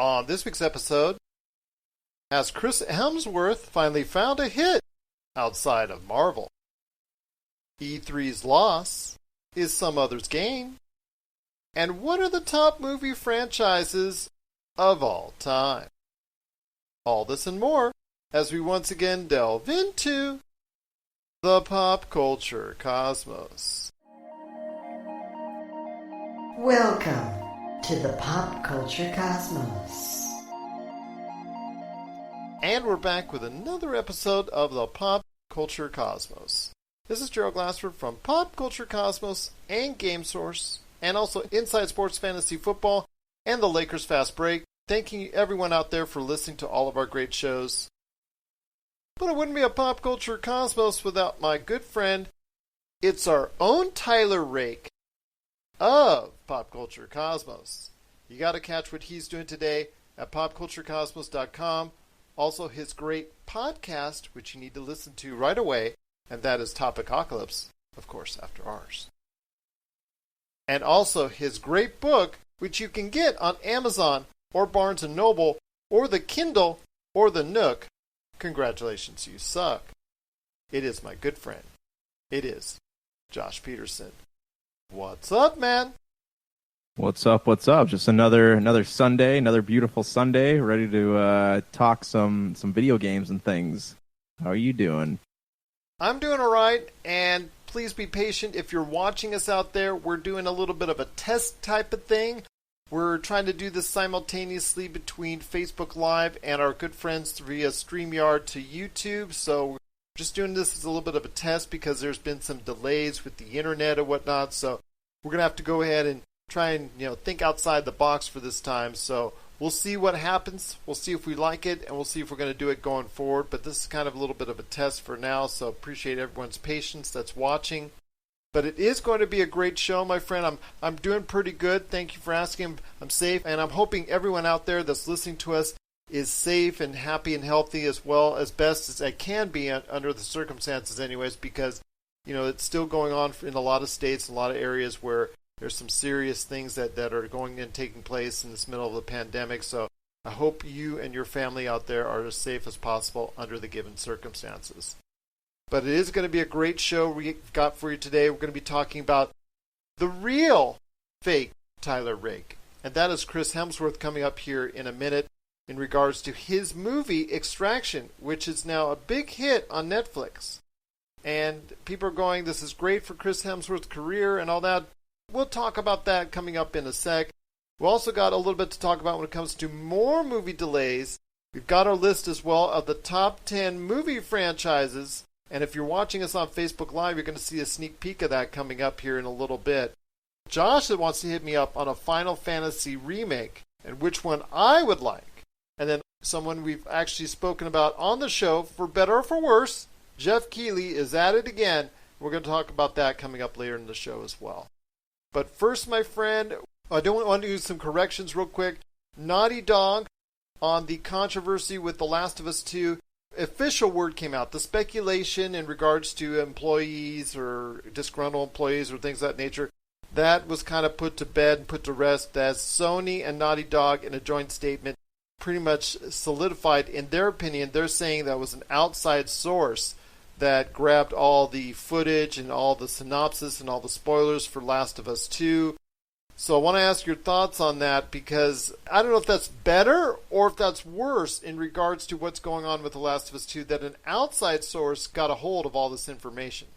On this week's episode, has Chris Hemsworth finally found a hit outside of Marvel? E3's loss is some other's gain? And what are the top movie franchises of all time? All this and more as we once again delve into the pop culture cosmos. Welcome to the pop culture cosmos. And we're back with another episode of the Pop Culture Cosmos. This is Gerald Glassford from Pop Culture Cosmos and Game Source, and also Inside Sports Fantasy Football and the Lakers Fast Break. Thanking everyone out there for listening to all of our great shows. But it wouldn't be a Pop Culture Cosmos without my good friend. It's our own Tyler Rake of Pop Culture Cosmos. You got to catch what he's doing today at popculturecosmos.com. Also, his great podcast, which you need to listen to right away, and that is Topicocalypse, of course, after ours. And also his great book, which you can get on Amazon or Barnes & Noble or the Kindle or the Nook. Congratulations, you suck. It is my good friend. It is Josh Peterson. What's up, man? What's up? What's up? Just another Sunday, another beautiful Sunday, ready to talk some video games and things. How are you doing? I'm doing all right, and please be patient if you're watching us out there. We're doing a little bit of a test type of thing. We're trying to do this simultaneously between Facebook Live and our good friends via StreamYard to YouTube. So we're just doing this as a little bit of a test because there's been some delays with the internet and whatnot. So we're going to have to go ahead and try and think outside the box for this time. So we'll see what happens. We'll see if we like it, and we'll see if we're going to do it going forward. But this is kind of a little bit of a test for now, so appreciate everyone's patience that's watching. But it is going to be a great show, my friend. I'm doing pretty good. Thank you for asking. I'm safe, and I'm hoping everyone out there that's listening to us is safe and happy and healthy as well as best as I can be under the circumstances anyways, because it's still going on in a lot of states, a lot of areas where there's some serious things that are going and taking place in this middle of the pandemic. So I hope you and your family out there are as safe as possible under the given circumstances. But it is going to be a great show we've got for you today. We're going to be talking about the real fake Tyler Rake. And that is Chris Hemsworth coming up here in a minute in regards to his movie Extraction, which is now a big hit on Netflix. And people are going, this is great for Chris Hemsworth's career and all that. We'll talk about that coming up in a sec. We also got a little bit to talk about when it comes to more movie delays. We've got our list as well of the top 10 movie franchises. And if you're watching us on Facebook Live, you're going to see a sneak peek of that coming up here in a little bit. Josh wants to hit me up on a Final Fantasy remake and which one I would like. And then someone we've actually spoken about on the show, for better or for worse, Geoff Keighley is at it again. We're going to talk about that coming up later in the show as well. But first, my friend, I don't want to do some corrections real quick. Naughty Dog, on the controversy with The Last of Us 2, official word came out. The speculation in regards to employees or disgruntled employees or things of that nature, that was kind of put to bed and put to rest as Sony and Naughty Dog in a joint statement pretty much solidified, in their opinion, they're saying that was an outside source that grabbed all the footage and all the synopsis and all the spoilers for Last of Us 2. So I want to ask your thoughts on that, because I don't know if that's better or if that's worse in regards to what's going on with The Last of Us 2, that an outside source got a hold of all this information.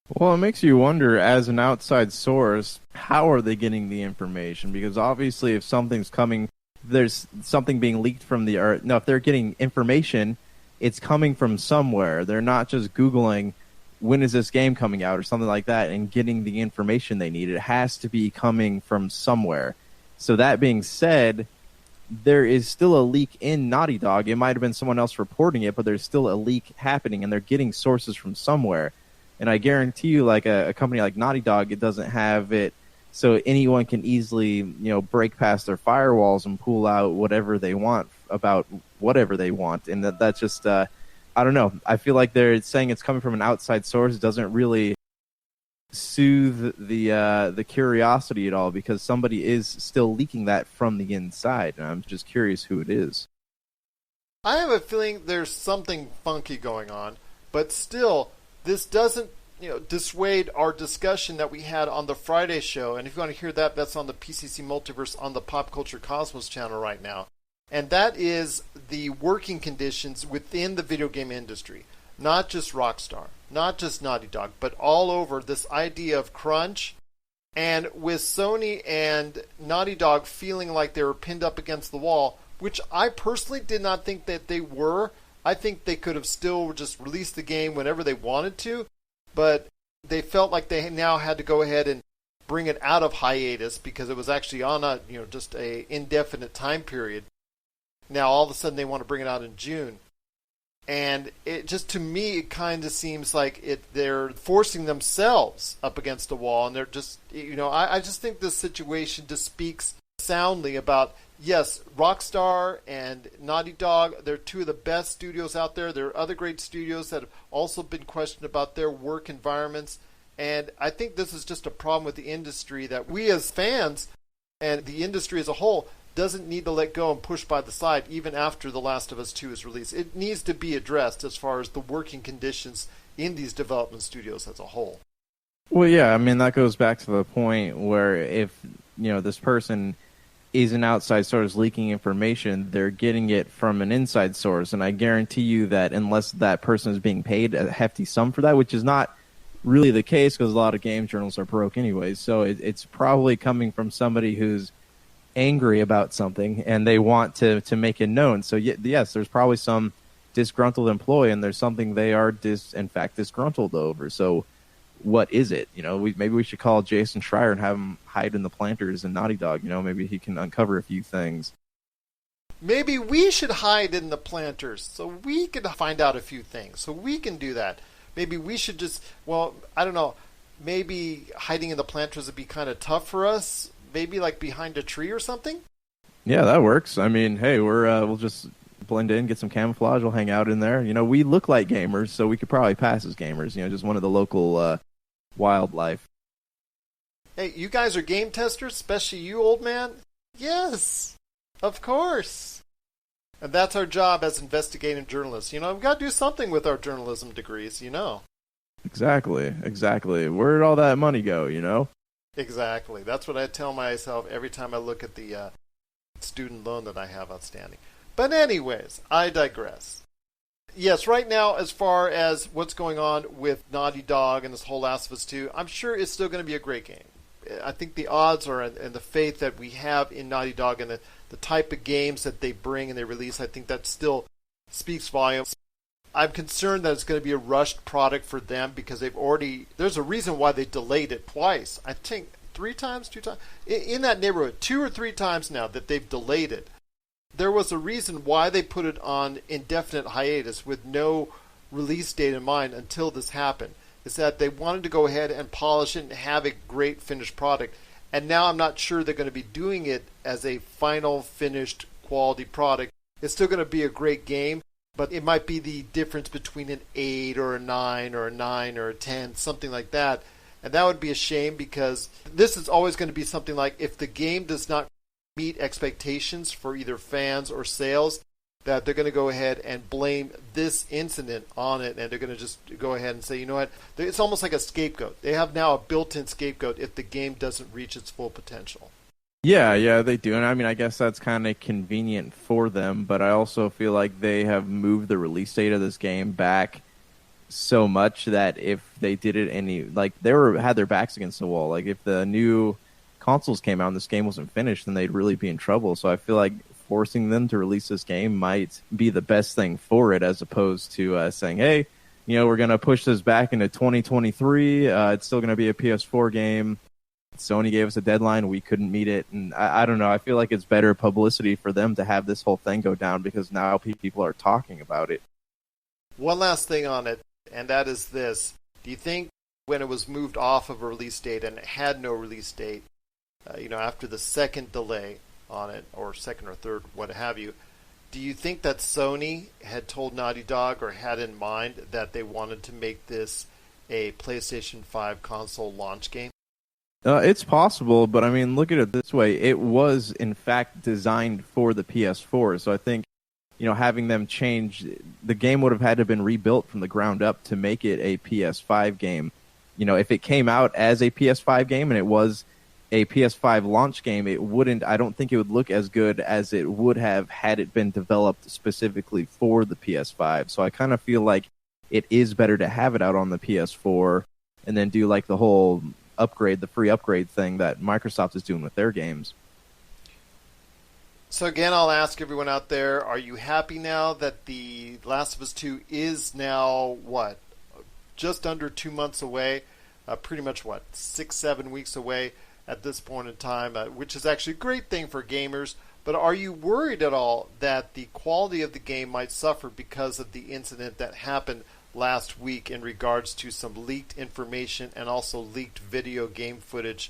Well, it makes you wonder, as an outside source, how are they getting the information? Because obviously if something's coming, there's something being leaked from the earth. No, if they're getting information, it's coming from somewhere. They're not just Googling, when is this game coming out or something like that, and getting the information they need. It has to be coming from somewhere. So that being said, there is still a leak in Naughty Dog. It might have been someone else reporting it, but there's still a leak happening, and they're getting sources from somewhere. And I guarantee you, like a company like Naughty Dog, it doesn't have it so anyone can easily, break past their firewalls and pull out whatever they want about whatever they want. And that's just, I don't know. I feel like they're saying it's coming from an outside source. It doesn't really soothe the curiosity at all, because somebody is still leaking that from the inside, and I'm just curious who it is. I have a feeling there's something funky going on, but still, this doesn't dissuade our discussion that we had on the Friday show. And if you want to hear that, that's on the PCC Multiverse on the Pop Culture Cosmos channel right now. And that is the working conditions within the video game industry. Not just Rockstar, not just Naughty Dog, but all over, this idea of crunch. And with Sony and Naughty Dog feeling like they were pinned up against the wall, which I personally did not think that they were. I think they could have still just released the game whenever they wanted to, but they felt like they now had to go ahead and bring it out of hiatus because it was actually on a just a indefinite time period. Now all of a sudden they want to bring it out in June. And it just, to me, it kind of seems like they're forcing themselves up against the wall, and they're just, I just think this situation just speaks soundly about, yes, Rockstar and Naughty Dog, they're two of the best studios out there. There are other great studios that have also been questioned about their work environments, and I think this is just a problem with the industry that we as fans and the industry as a whole doesn't need to let go and push by the side even after The Last of Us 2 is released. It needs to be addressed as far as the working conditions in these development studios as a whole. Well, yeah, I mean, that goes back to the point where if, this person is an outside source leaking information, they're getting it from an inside source. And I guarantee you that unless that person is being paid a hefty sum for that, which is not really the case because a lot of game journals are broke anyways. So it's probably coming from somebody who's angry about something and they want to make it known. So yes, there's probably some disgruntled employee and there's something they are in fact disgruntled over. So what is it? Maybe we should call Jason Schreier and have him hide in the planters and Naughty Dog. Maybe he can uncover a few things. Maybe we should hide in the planters so we can find out a few things. So we can do that. Maybe we should just, I don't know, maybe hiding in the planters would be kind of tough for us. Maybe like behind a tree or something? Yeah, that works. I mean, hey, we'll just blend in, get some camouflage, we'll hang out in there. We look like gamers, so we could probably pass as gamers, just one of the local wildlife. Hey, you guys are game testers, especially you, old man? Yes, of course. And that's our job as investigative journalists. We've got to do something with our journalism degrees, Exactly. Where'd all that money go, Exactly. That's what I tell myself every time I look at the student loan that I have outstanding. But anyways, I digress. Yes, right now, as far as what's going on with Naughty Dog and this whole Last of Us 2, I'm sure it's still going to be a great game. I think the odds are, and the faith that we have in Naughty Dog and the type of games that they bring and they release, I think that still speaks volumes. I'm concerned that it's going to be a rushed product for them because there's a reason why they delayed it twice. I think 2 times, in that neighborhood, 2 or 3 times now that they've delayed it. There was a reason why they put it on indefinite hiatus with no release date in mind until this happened. Is that they wanted to go ahead and polish it and have a great finished product. And now I'm not sure they're going to be doing it as a final finished quality product. It's still going to be a great game, but it might be the difference between an 8 or a 9 or a 9 or a 10, something like that. And that would be a shame because this is always going to be something like if the game does not meet expectations for either fans or sales, that they're going to go ahead and blame this incident on it, and they're going to just go ahead and say, you know what, it's almost like a scapegoat. They have now a built-in scapegoat if the game doesn't reach its full potential. Yeah, they do. And I mean, I guess that's kind of convenient for them, but I also feel like they have moved the release date of this game back so much that if they did it had their backs against the wall. Like if the new consoles came out and this game wasn't finished, then they'd really be in trouble. So I feel like forcing them to release this game might be the best thing for it, as opposed to saying, hey, we're going to push this back into 2023. It's still going to be a PS4 game. Sony gave us a deadline. We couldn't meet it. And I don't know. I feel like it's better publicity for them to have this whole thing go down because now people are talking about it. One last thing on it, and that is this. Do you think when it was moved off of a release date and it had no release date, after the second delay on it, or second or third, what have you, do you think that Sony had told Naughty Dog or had in mind that they wanted to make this a PlayStation 5 console launch game? It's possible, but I mean, look at it this way. It was, in fact, designed for the PS4, so I think, having them change, the game would have had to have been rebuilt from the ground up to make it a PS5 game. If it came out as a PS5 game and it was a PS5 launch game, I don't think it would look as good as it would have had it been developed specifically for the PS5. So I kind of feel like it is better to have it out on the PS4 and then do like the whole the free upgrade thing that Microsoft is doing with their games. So again, I'll ask everyone out there, are you happy now that The Last of Us 2 is now, just under 2 months away? Pretty much, 6-7 weeks away at this point in time, which is actually a great thing for gamers. But are you worried at all that the quality of the game might suffer because of the incident that happened last week in regards to some leaked information and also leaked video game footage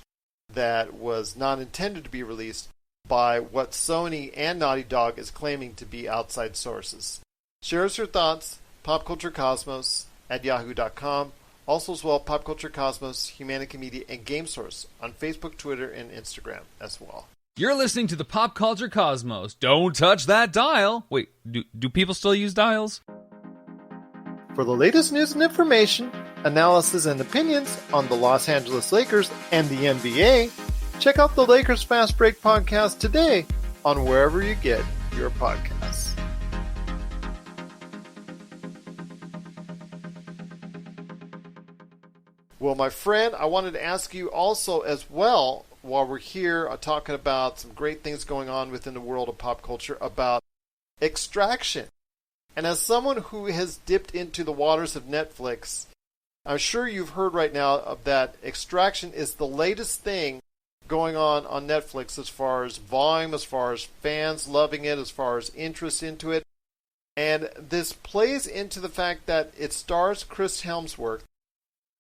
that was not intended to be released by what Sony and Naughty Dog is claiming to be outside sources? Share us your thoughts, popculturecosmos at yahoo.com. Also as well, Pop Culture Cosmos, Humanica Media, and Game Source on Facebook, Twitter, and Instagram as well. You're listening to the Pop Culture Cosmos. Don't touch that dial. Wait, do people still use dials? For the latest news and information, analysis and opinions on the Los Angeles Lakers and the NBA, check out the Lakers Fast Break podcast today on wherever you get your podcasts. Well, my friend, I wanted to ask you also as well, while we're here talking about some great things going on within the world of pop culture, about Extraction. And as someone who has dipped into the waters of Netflix, I'm sure you've heard right now of that Extraction is the latest thing going on Netflix as far as volume, as far as fans loving it, as far as interest into it. And this plays into the fact that it stars Chris Hemsworth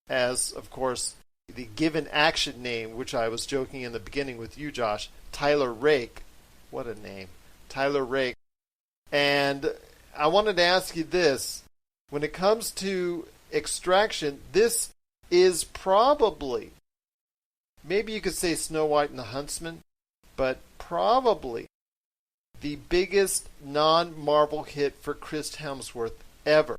as, of course, the given action name, which I was joking in the beginning with you, Josh, Tyler Rake. What a name. Tyler Rake. And I wanted to ask you this. When it comes to Extraction, this is probably, maybe you could say Snow White and the Huntsman, but probably the biggest non-Marvel hit for Chris Hemsworth ever.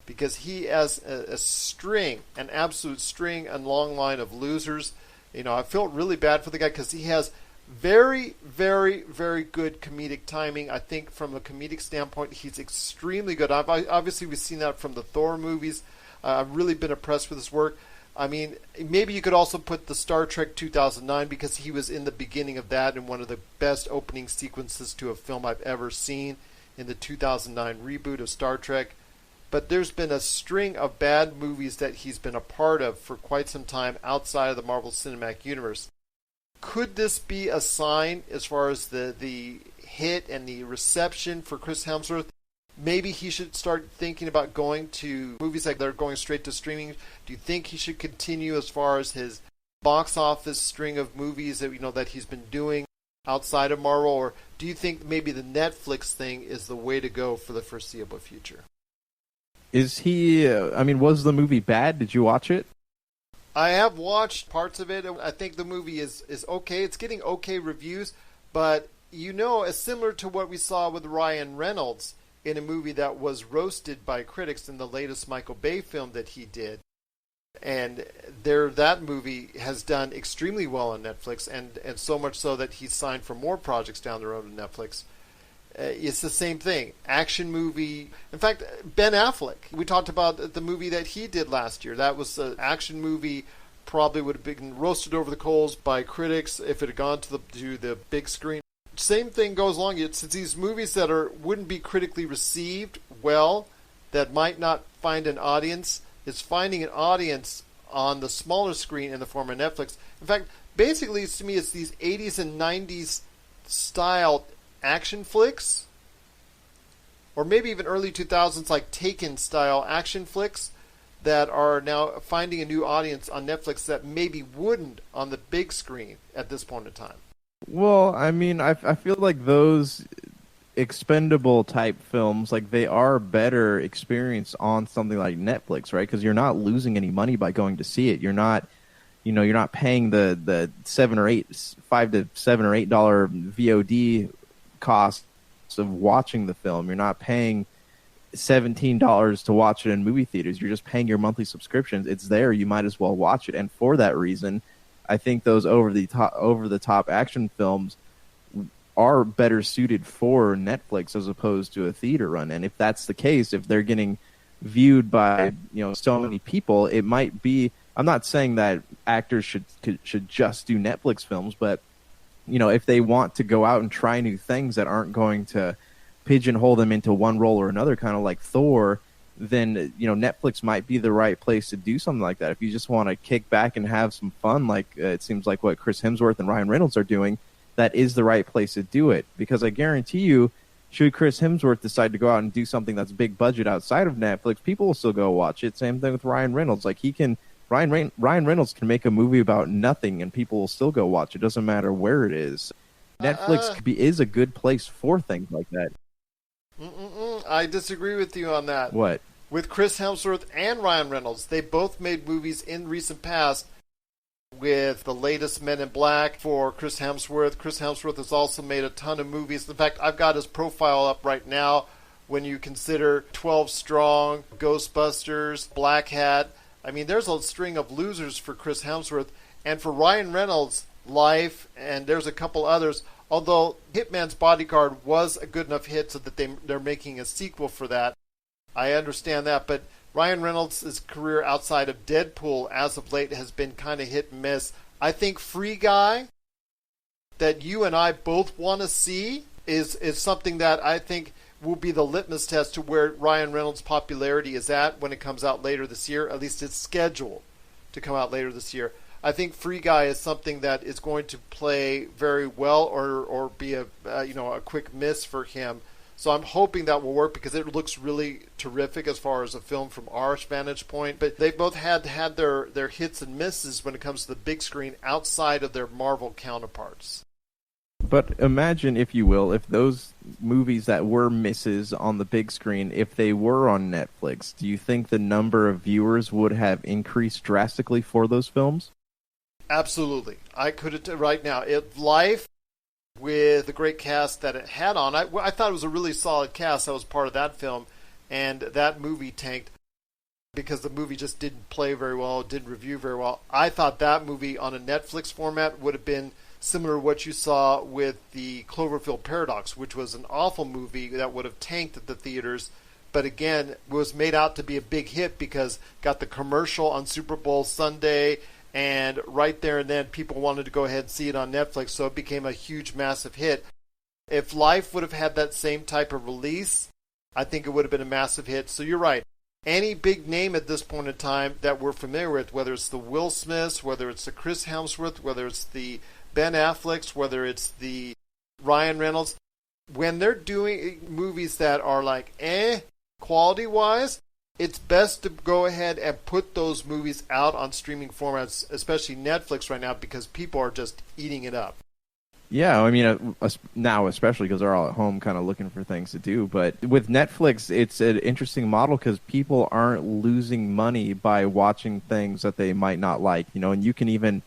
Because he has an absolute string and long line of losers. I felt really bad for the guy because he has very, very, very good comedic timing. I think from a comedic standpoint, he's extremely good. Obviously, we've seen that from the Thor movies. I've really been impressed with his work. I mean, maybe you could also put the Star Trek 2009 because he was in the beginning of that in one of the best opening sequences to a film I've ever seen in the 2009 reboot of Star Trek. But there's been a string of bad movies that he's been a part of for quite some time outside of the Marvel Cinematic Universe. Could this be a sign as far as the hit and the reception for Chris Hemsworth? Maybe he should start thinking about going to movies like they're going straight to streaming. Do you think he should continue as far as his box office string of movies that he's been doing outside of Marvel? Or do you think maybe the Netflix thing is the way to go for the foreseeable future? Was the movie bad? Did you watch it? I have watched parts of it. I think the movie is okay. It's getting okay reviews, but it's similar to what we saw with Ryan Reynolds in a movie that was roasted by critics in the latest Michael Bay film that he did. And that movie has done extremely well on Netflix, and so much so that he's signed for more projects down the road on Netflix. It's the same thing. Action movie. In fact, Ben Affleck. We talked about the movie that he did last year. That was an action movie. Probably would have been roasted over the coals by critics if it had gone to the big screen. Same thing goes along. It's these movies that wouldn't be critically received well, that might not find an audience. It's finding an audience on the smaller screen in the form of Netflix. In fact, basically, to me, it's these 80s and 90s style action flicks, or maybe even early 2000s like Taken style action flicks that are now finding a new audience on Netflix that maybe wouldn't on the big screen at this point in time. Well, I mean, I feel like those, expendable type films, like they are better experience on something like Netflix, right? Because you're not losing any money by going to see it. You're not, you're not paying the $5 to $7 or $8 VOD costs of watching the film. You're not paying $17 to watch it in movie theaters. You're just paying your monthly subscriptions. It's there. You might as well watch it. And for that reason, I think those over the top action films are better suited for Netflix as opposed to a theater run. And if that's the case, if they're getting viewed by so many people, it might be. I'm not saying that actors should just do Netflix films, but if they want to go out and try new things that aren't going to pigeonhole them into one role or another, kind of like Thor, then Netflix might be the right place to do something like that. If you just want to kick back and have some fun, like it seems like what Chris Hemsworth and Ryan Reynolds are doing, that is the right place to do it. Because I guarantee you, should Chris Hemsworth decide to go out and do something that's big budget outside of Netflix, people will still go watch it. Same thing with Ryan Reynolds. Like Ryan Reynolds can make a movie about nothing and people will still go watch it. Doesn't matter where it is. Netflix is a good place for things like that. I disagree with you on that. What? With Chris Hemsworth and Ryan Reynolds, they both made movies in recent past. With the latest Men in Black for Chris Hemsworth. Chris Hemsworth has also made a ton of movies. In fact, I've got his profile up right now. When you consider 12 Strong, Ghostbusters, Black Hat, I mean, there's a string of losers for Chris Hemsworth. And for Ryan Reynolds, Life, and there's a couple others. Although Hitman's Bodyguard was a good enough hit so that they're making a sequel for that. I understand that, but Ryan Reynolds' career outside of Deadpool as of late has been kind of hit and miss. I think Free Guy, that you and I both want to see, is something that I think will be the litmus test to where Ryan Reynolds' popularity is at when it comes out later this year. At least it's scheduled to come out later this year. I think Free Guy is something that is going to play very well or be a quick miss for him. So I'm hoping that will work because it looks really terrific as far as a film from our vantage point. But they both had their hits and misses when it comes to the big screen outside of their Marvel counterparts. But imagine, if you will, if those movies that were misses on the big screen, if they were on Netflix, do you think the number of viewers would have increased drastically for those films? Absolutely. I could right now. Life, with the great cast that it had on, I thought it was a really solid cast that was part of that film, and that movie tanked because the movie just didn't play very well, didn't review very well. I thought that movie on a Netflix format would have been similar to what you saw with the Cloverfield Paradox, which was an awful movie that would have tanked at the theaters, but again, was made out to be a big hit because got the commercial on Super Bowl Sunday, and right there and then people wanted to go ahead and see it on Netflix, so it became a huge, massive hit. If Life would have had that same type of release, I think it would have been a massive hit. So you're right. Any big name at this point in time that we're familiar with, whether it's the Will Smiths, whether it's the Chris Hemsworth, whether it's the Ben Afflecks, whether it's the Ryan Reynolds, when they're doing movies that are like quality-wise, it's best to go ahead and put those movies out on streaming formats, especially Netflix right now, because people are just eating it up. Yeah, I mean, now especially because they're all at home kind of looking for things to do. But with Netflix, it's an interesting model because people aren't losing money by watching things that they might not like. And you can even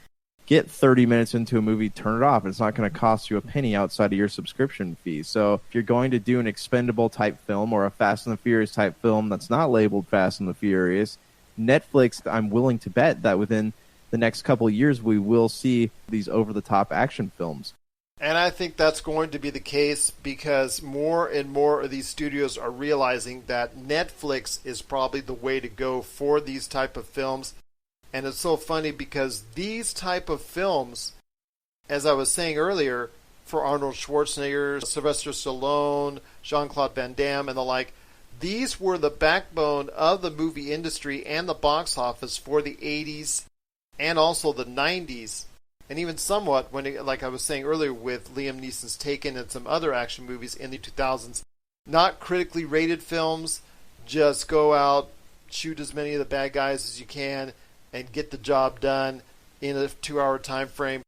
get 30 minutes into a movie, turn it off. It's not going to cost you a penny outside of your subscription fee. So if you're going to do an expendable type film or a Fast and the Furious type film that's not labeled Fast and the Furious, Netflix, I'm willing to bet that within the next couple of years, we will see these over-the-top action films. And I think that's going to be the case because more and more of these studios are realizing that Netflix is probably the way to go for these type of films. And it's so funny because these type of films, as I was saying earlier, for Arnold Schwarzenegger, Sylvester Stallone, Jean-Claude Van Damme, and the like, these were the backbone of the movie industry and the box office for the 80s and also the 90s. And even somewhat, like I was saying earlier, with Liam Neeson's Taken and some other action movies in the 2000s. Not critically rated films, just go out, shoot as many of the bad guys as you can, and get the job done in a 2-hour time frame.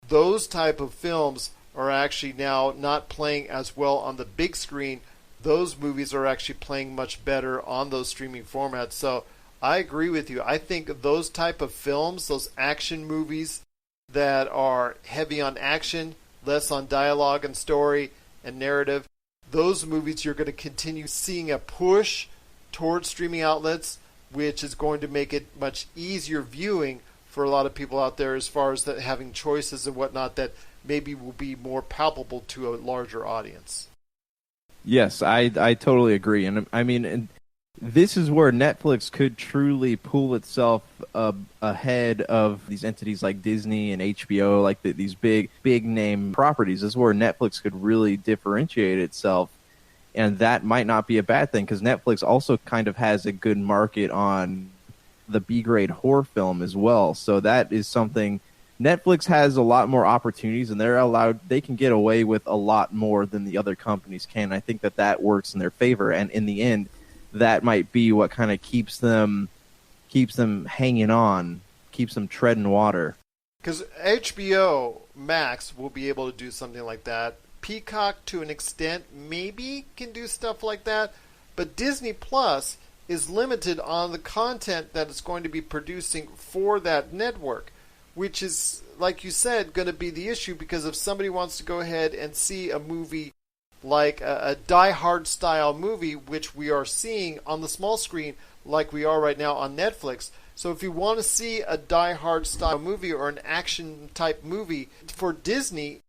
Those type of films are actually now not playing as well on the big screen. Those movies are actually playing much better on those streaming formats. So I agree with you. I think those type of films, those action movies that are heavy on action, less on dialogue and story and narrative, those movies you're going to continue seeing a push towards streaming outlets, which is going to make it much easier viewing for a lot of people out there as far as that having choices and whatnot that maybe will be more palpable to a larger audience. Yes, I totally agree. And I mean, and this is where Netflix could truly pull itself ahead of these entities like Disney and HBO, like these big name properties. This is where Netflix could really differentiate itself. And that might not be a bad thing because Netflix also kind of has a good market on the B-grade horror film as well. So that is something. Netflix has a lot more opportunities, and they can get away with a lot more than the other companies can. I think that works in their favor, and in the end, that might be what kind of keeps them hanging on, keeps them treading water. Because HBO Max will be able to do something like that. Peacock, to an extent, maybe can do stuff like that, but Disney Plus is limited on the content that it's going to be producing for that network, which is, like you said, going to be the issue, because if somebody wants to go ahead and see a movie like a Die Hard style movie, which we are seeing on the small screen like we are right now on Netflix. So if you want to see a Die Hard style movie or an action type movie for Disney,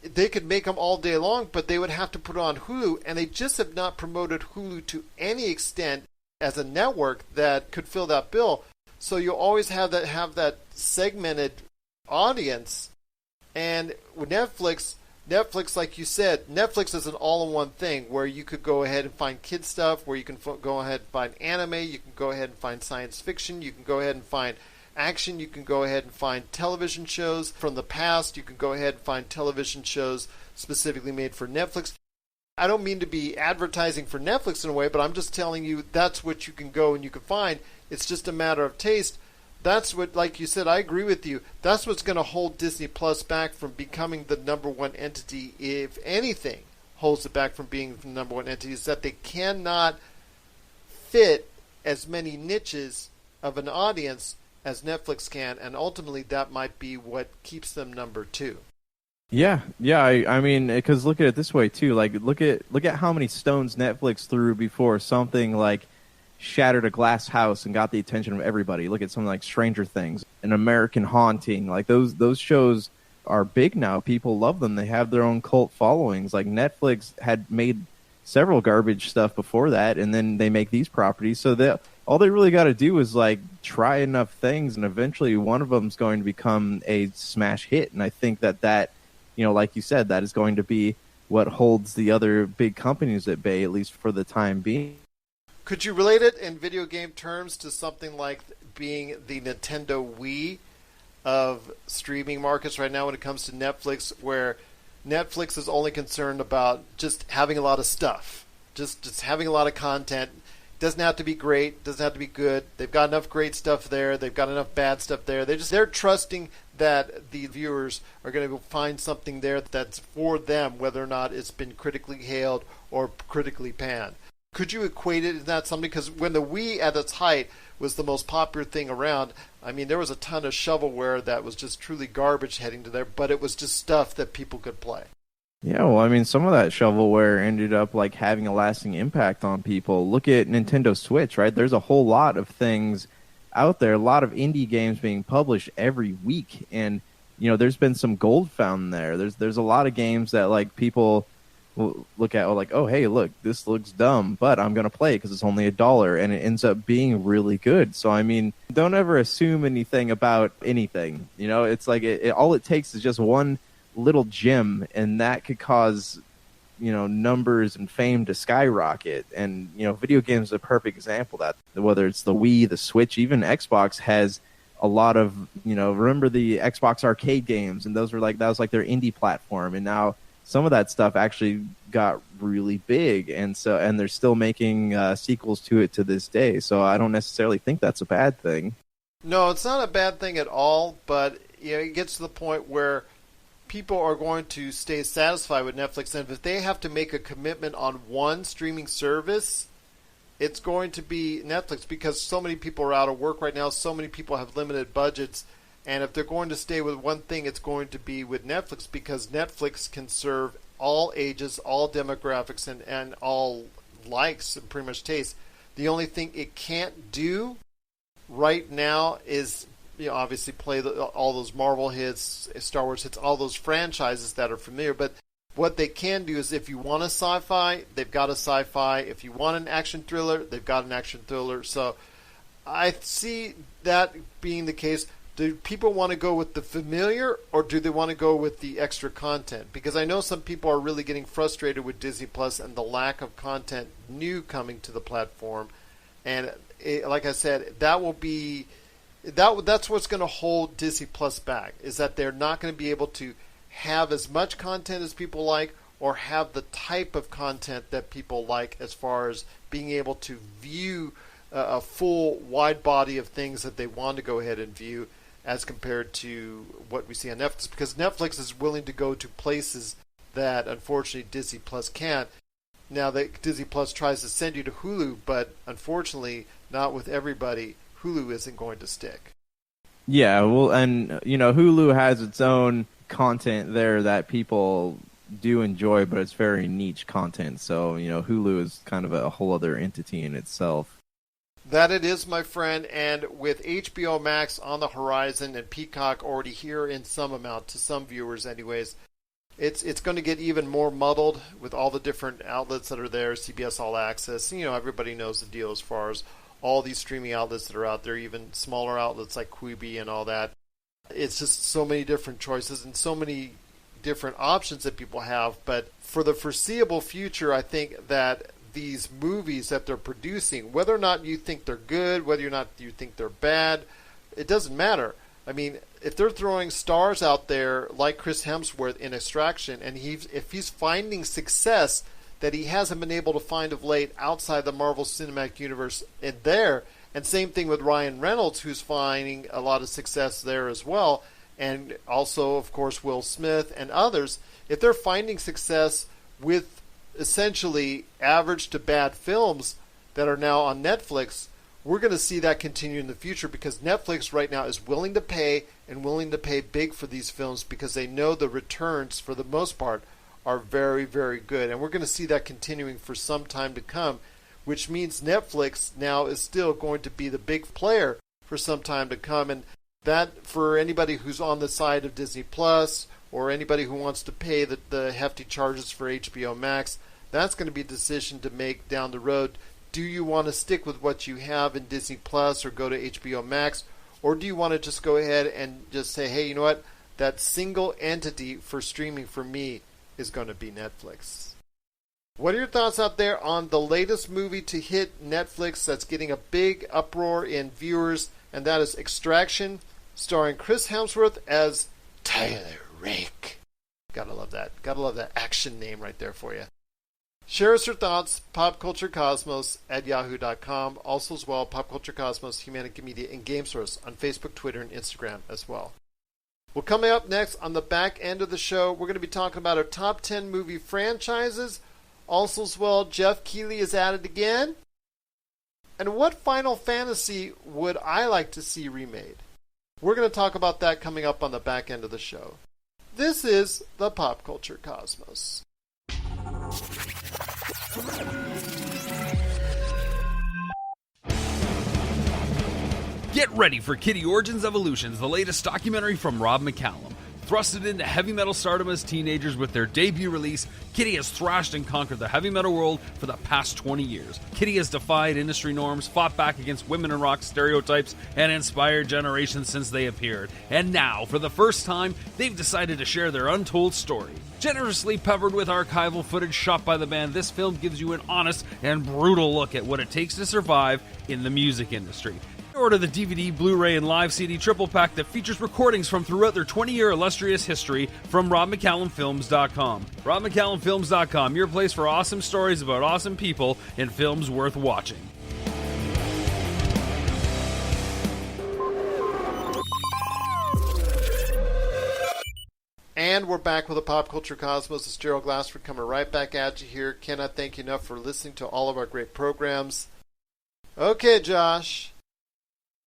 they could make them all day long, but they would have to put it on Hulu, and they just have not promoted Hulu to any extent as a network that could fill that bill. So you'll always have that segmented audience. And with Netflix, like you said, Netflix is an all-in-one thing where you could go ahead and find kids stuff, where you can go ahead and find anime, you can go ahead and find science fiction, you can go ahead and find action, you can go ahead and find television shows from the past, you can go ahead and find television shows specifically made for Netflix. I don't mean to be advertising for Netflix in a way, but I'm just telling you that's what you can go and you can find. It's just a matter of taste. That's what, like you said, I agree with you. That's what's going to hold Disney Plus back from becoming the number one entity, if anything holds it back from being the number one entity, is that they cannot fit as many niches of an audience as Netflix can, and ultimately that might be what keeps them number two. Yeah. I mean, because look at it this way too. Like, look at how many stones Netflix threw before something like shattered a glass house and got the attention of everybody. Look at something like Stranger Things, An American Haunting. Like those shows are big now. People love them. They have their own cult followings. Like Netflix had made several garbage stuff before that, and then they make these properties. So all they really got to do is like try enough things, and eventually one of them's going to become a smash hit. And I think that like you said, that is going to be what holds the other big companies at bay, at least for the time being. Could you relate it in video game terms to something like being the Nintendo Wii of streaming markets right now when it comes to Netflix, where Netflix is only concerned about just having a lot of stuff, just having a lot of content. Doesn't have to be great, doesn't have to be good. They've got enough great stuff there. They've got enough bad stuff there. They're trusting that the viewers are going to find something there that's for them, whether or not it's been critically hailed or critically panned. Could you equate it in that something? Because when the Wii at its height was the most popular thing around, I mean, there was a ton of shovelware that was just truly garbage heading to there, but it was just stuff that people could play. Yeah, well, I mean, some of that shovelware ended up like having a lasting impact on people. Look at Nintendo Switch, right? There's a whole lot of things out there, a lot of indie games being published every week, and there's been some gold found there. There's a lot of games that like people will look at like, oh, hey, look, this looks dumb, but I'm gonna play it because it's only $1, and it ends up being really good. So I mean, don't ever assume anything about anything. It's like all it takes is just one little gem, and that could cause numbers and fame to skyrocket. And video games are a perfect example of that. Whether it's the Wii, the Switch, even Xbox has a lot of remember the Xbox arcade games, and that was like their indie platform, and now some of that stuff actually got really big, and they're still making sequels to it to this day. So I don't necessarily think that's a bad thing. No, it's not a bad thing at all, but it gets to the point where people are going to stay satisfied with Netflix, and if they have to make a commitment on one streaming service, it's going to be Netflix, because so many people are out of work right now, so many people have limited budgets, and if they're going to stay with one thing, it's going to be with Netflix, because Netflix can serve all ages, all demographics, and all likes and pretty much tastes. The only thing it can't do right now is, obviously play all those Marvel hits, Star Wars hits, all those franchises that are familiar. But what they can do is, if you want a sci-fi, they've got a sci-fi. If you want an action thriller, they've got an action thriller. So I see that being the case. Do people want to go with the familiar, or do they want to go with the extra content? Because I know some people are really getting frustrated with Disney Plus and the lack of content new coming to the platform. And like I said, that will be that's what's going to hold Disney Plus back, is that they're not going to be able to have as much content as people like, or have the type of content that people like, as far as being able to view a full wide body of things that they want to go ahead and view, as compared to what we see on Netflix, because Netflix is willing to go to places that unfortunately Disney Plus can't. Now that Disney Plus tries to send you to Hulu, but unfortunately not with everybody. Hulu isn't going to stick. Yeah, well, and Hulu has its own content there that people do enjoy, but it's very niche content. So Hulu is kind of a whole other entity in itself. That it is, my friend, and with HBO Max on the horizon and Peacock already here in some amount, to some viewers anyways, it's going to get even more muddled with all the different outlets that are there, CBS All Access. Everybody knows the deal as far as all these streaming outlets that are out there, even smaller outlets like Quibi and all that. It's just so many different choices and so many different options that people have. But for the foreseeable future, I think that these movies that they're producing, whether or not you think they're good, whether or not you think they're bad, it doesn't matter. I mean, if they're throwing stars out there like Chris Hemsworth in Extraction, and if he's finding success that he hasn't been able to find of late outside the Marvel Cinematic Universe in there, and same thing with Ryan Reynolds, who's finding a lot of success there as well, and also, of course, Will Smith and others, if they're finding success with essentially average to bad films that are now on Netflix, we're going to see that continue in the future, because Netflix right now is willing to pay, and willing to pay big for these films, because they know the returns for the most part are very, very good. And we're going to see that continuing for some time to come, which means Netflix now is still going to be the big player for some time to come. And that, for anybody who's on the side of Disney Plus, or anybody who wants to pay the hefty charges for HBO Max, that's going to be a decision to make down the road. Do you want to stick with what you have in Disney Plus, or go to HBO Max, or do you want to just go ahead and just say, hey, you know what, that single entity for streaming for me is going to be Netflix? What are your thoughts out there on the latest movie to hit Netflix that's getting a big uproar in viewers, and that is Extraction, starring Chris Hemsworth as Tyler Rake. Gotta love that. Gotta love that action name right there for you. Share us your thoughts, popculturecosmos@yahoo.com. Also as well, Pop Culture Cosmos, Humanity Media, and Game Source on Facebook, Twitter, and Instagram as well. Well, coming up next on the back end of the show, we're going to be talking about our top 10 movie franchises. Also as well, Geoff Keighley is at it again. And what Final Fantasy would I like to see remade? We're going to talk about that coming up on the back end of the show. This is the Pop Culture Cosmos. Get ready for Kitty Origins Evolutions, the latest documentary from Rob McCallum. Thrusted into heavy metal stardom as teenagers with their debut release, Kitty has thrashed and conquered the heavy metal world for the past 20 years. Kitty has defied industry norms, fought back against women in rock stereotypes, and inspired generations since they appeared. And now, for the first time, they've decided to share their untold story. Generously peppered with archival footage shot by the band, this film gives you an honest and brutal look at what it takes to survive in the music industry. Order the DVD, Blu-ray, and live CD triple pack that features recordings from throughout their 20-year illustrious history from RobMcCallumFilms.com. RobMcCallumFilms.com, your place for awesome stories about awesome people and films worth watching. And we're back with the Pop Culture Cosmos. It's Gerald Glassford coming right back at you here. Cannot thank you enough for listening to all of our great programs. Okay, Josh.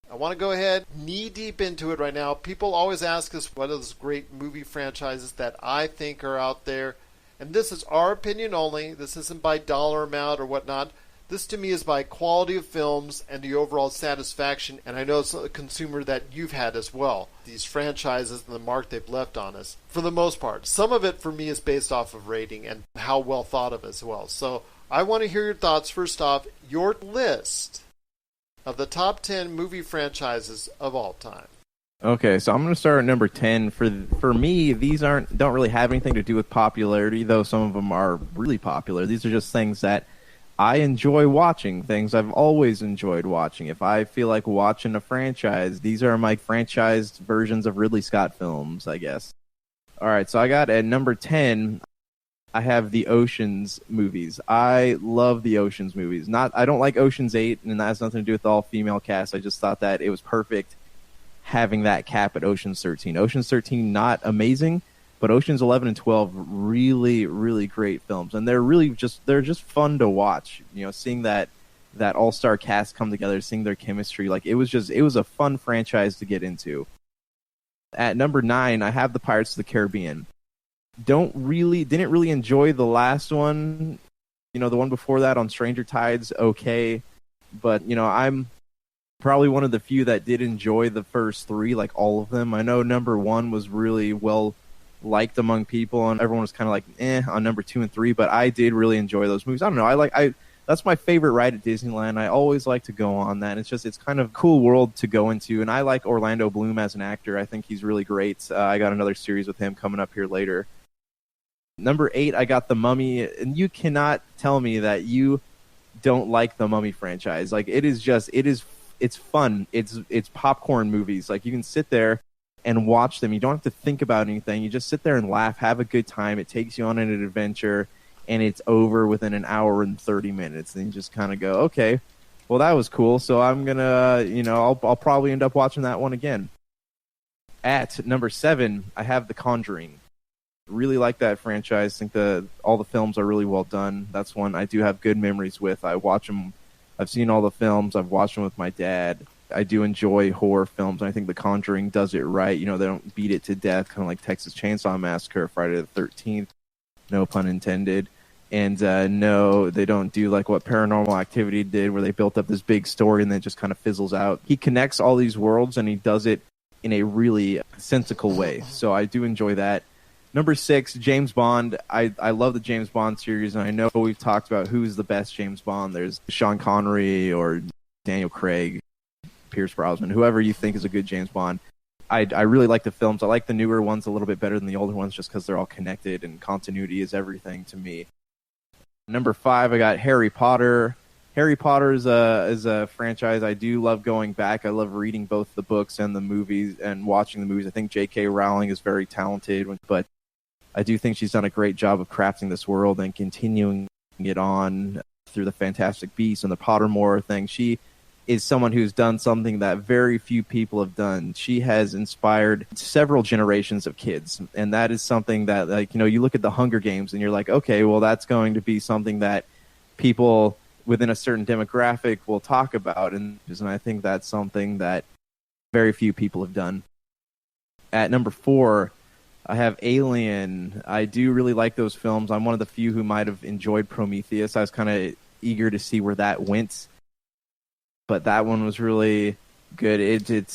I want to go ahead knee deep into it right now. People always ask us what are those great movie franchises that I think are out there. And this is our opinion only. This isn't by dollar amount or whatnot. This to me is by quality of films and the overall satisfaction. And I know it's a consumer that you've had as well. These franchises and the mark they've left on us. For the most part. Some of it for me is based off of rating and how well thought of as well. So I want to hear your thoughts. First off, your list of the top 10 movie franchises of all time. Okay, so I'm going to start at number 10. For me, these don't really have anything to do with popularity, though some of them are really popular. These are just things that I enjoy watching, things I've always enjoyed watching. If I feel like watching a franchise, these are my franchised versions of Ridley Scott films, I guess. All right, so I got at number 10, I have the Oceans movies. I love the Oceans movies. I don't like Oceans 8, and that has nothing to do with the all-female cast. I just thought that it was perfect having that cap at Oceans 13. Oceans 13, not amazing, but Oceans 11 and 12, really, really great films. And they're just fun to watch. You know, seeing that all-star cast come together, seeing their chemistry, like it was a fun franchise to get into. At number 9, I have the Pirates of the Caribbean. Didn't really enjoy the last one. You know, the one before that on Stranger Tides, okay. But, you know, I'm probably one of the few that did enjoy the first 3, like all of them. I know number 1 was really well liked among people, and everyone was kind of like, on number 2 and 3, but I did really enjoy those movies. I don't know, that's my favorite ride at Disneyland. I always like to go on that. It's kind of a cool world to go into, and I like Orlando Bloom as an actor. I think he's really great. I got another series with him coming up here later. Number 8, I got The Mummy, and you cannot tell me that you don't like the Mummy franchise. Like, it's fun. It's popcorn movies. Like, you can sit there and watch them. You don't have to think about anything. You just sit there and laugh, have a good time. It takes you on an adventure, and it's over within an hour and 30 minutes. And you just kind of go, okay, well, that was cool. So I'm gonna, I'll probably end up watching that one again. At number 7, I have The Conjuring. Really like that franchise. Think all the films are really well done. That's one I do have good memories with. I watch them. I've seen all the films. I've watched them with my dad. I do enjoy horror films, and I think The Conjuring does it right. You know, they don't beat it to death, kind of like Texas Chainsaw Massacre, Friday the 13th, no pun intended. And no, they don't do like what Paranormal Activity did, where they built up this big story and then it just kind of fizzles out. He connects all these worlds, and he does it in a really sensical way. So I do enjoy that. Number 6, James Bond. I love the James Bond series, and I know we've talked about who's the best James Bond. There's Sean Connery or Daniel Craig, Pierce Brosnan, whoever you think is a good James Bond. I really like the films. I like the newer ones a little bit better than the older ones just because they're all connected, and continuity is everything to me. Number 5, I got Harry Potter. Harry Potter is a franchise I do love going back. I love reading both the books and the movies and watching the movies. I think J.K. Rowling is very talented, but I do think she's done a great job of crafting this world and continuing it on through the Fantastic Beasts and the Pottermore thing. She is someone who's done something that very few people have done. She has inspired several generations of kids, and that is something that, like, you look at the Hunger Games and you're like, okay, well, that's going to be something that people within a certain demographic will talk about, and I think that's something that very few people have done. At number 4, I have Alien. I do really like those films. I'm one of the few who might have enjoyed Prometheus. I was kind of eager to see where that went, but that one was really good.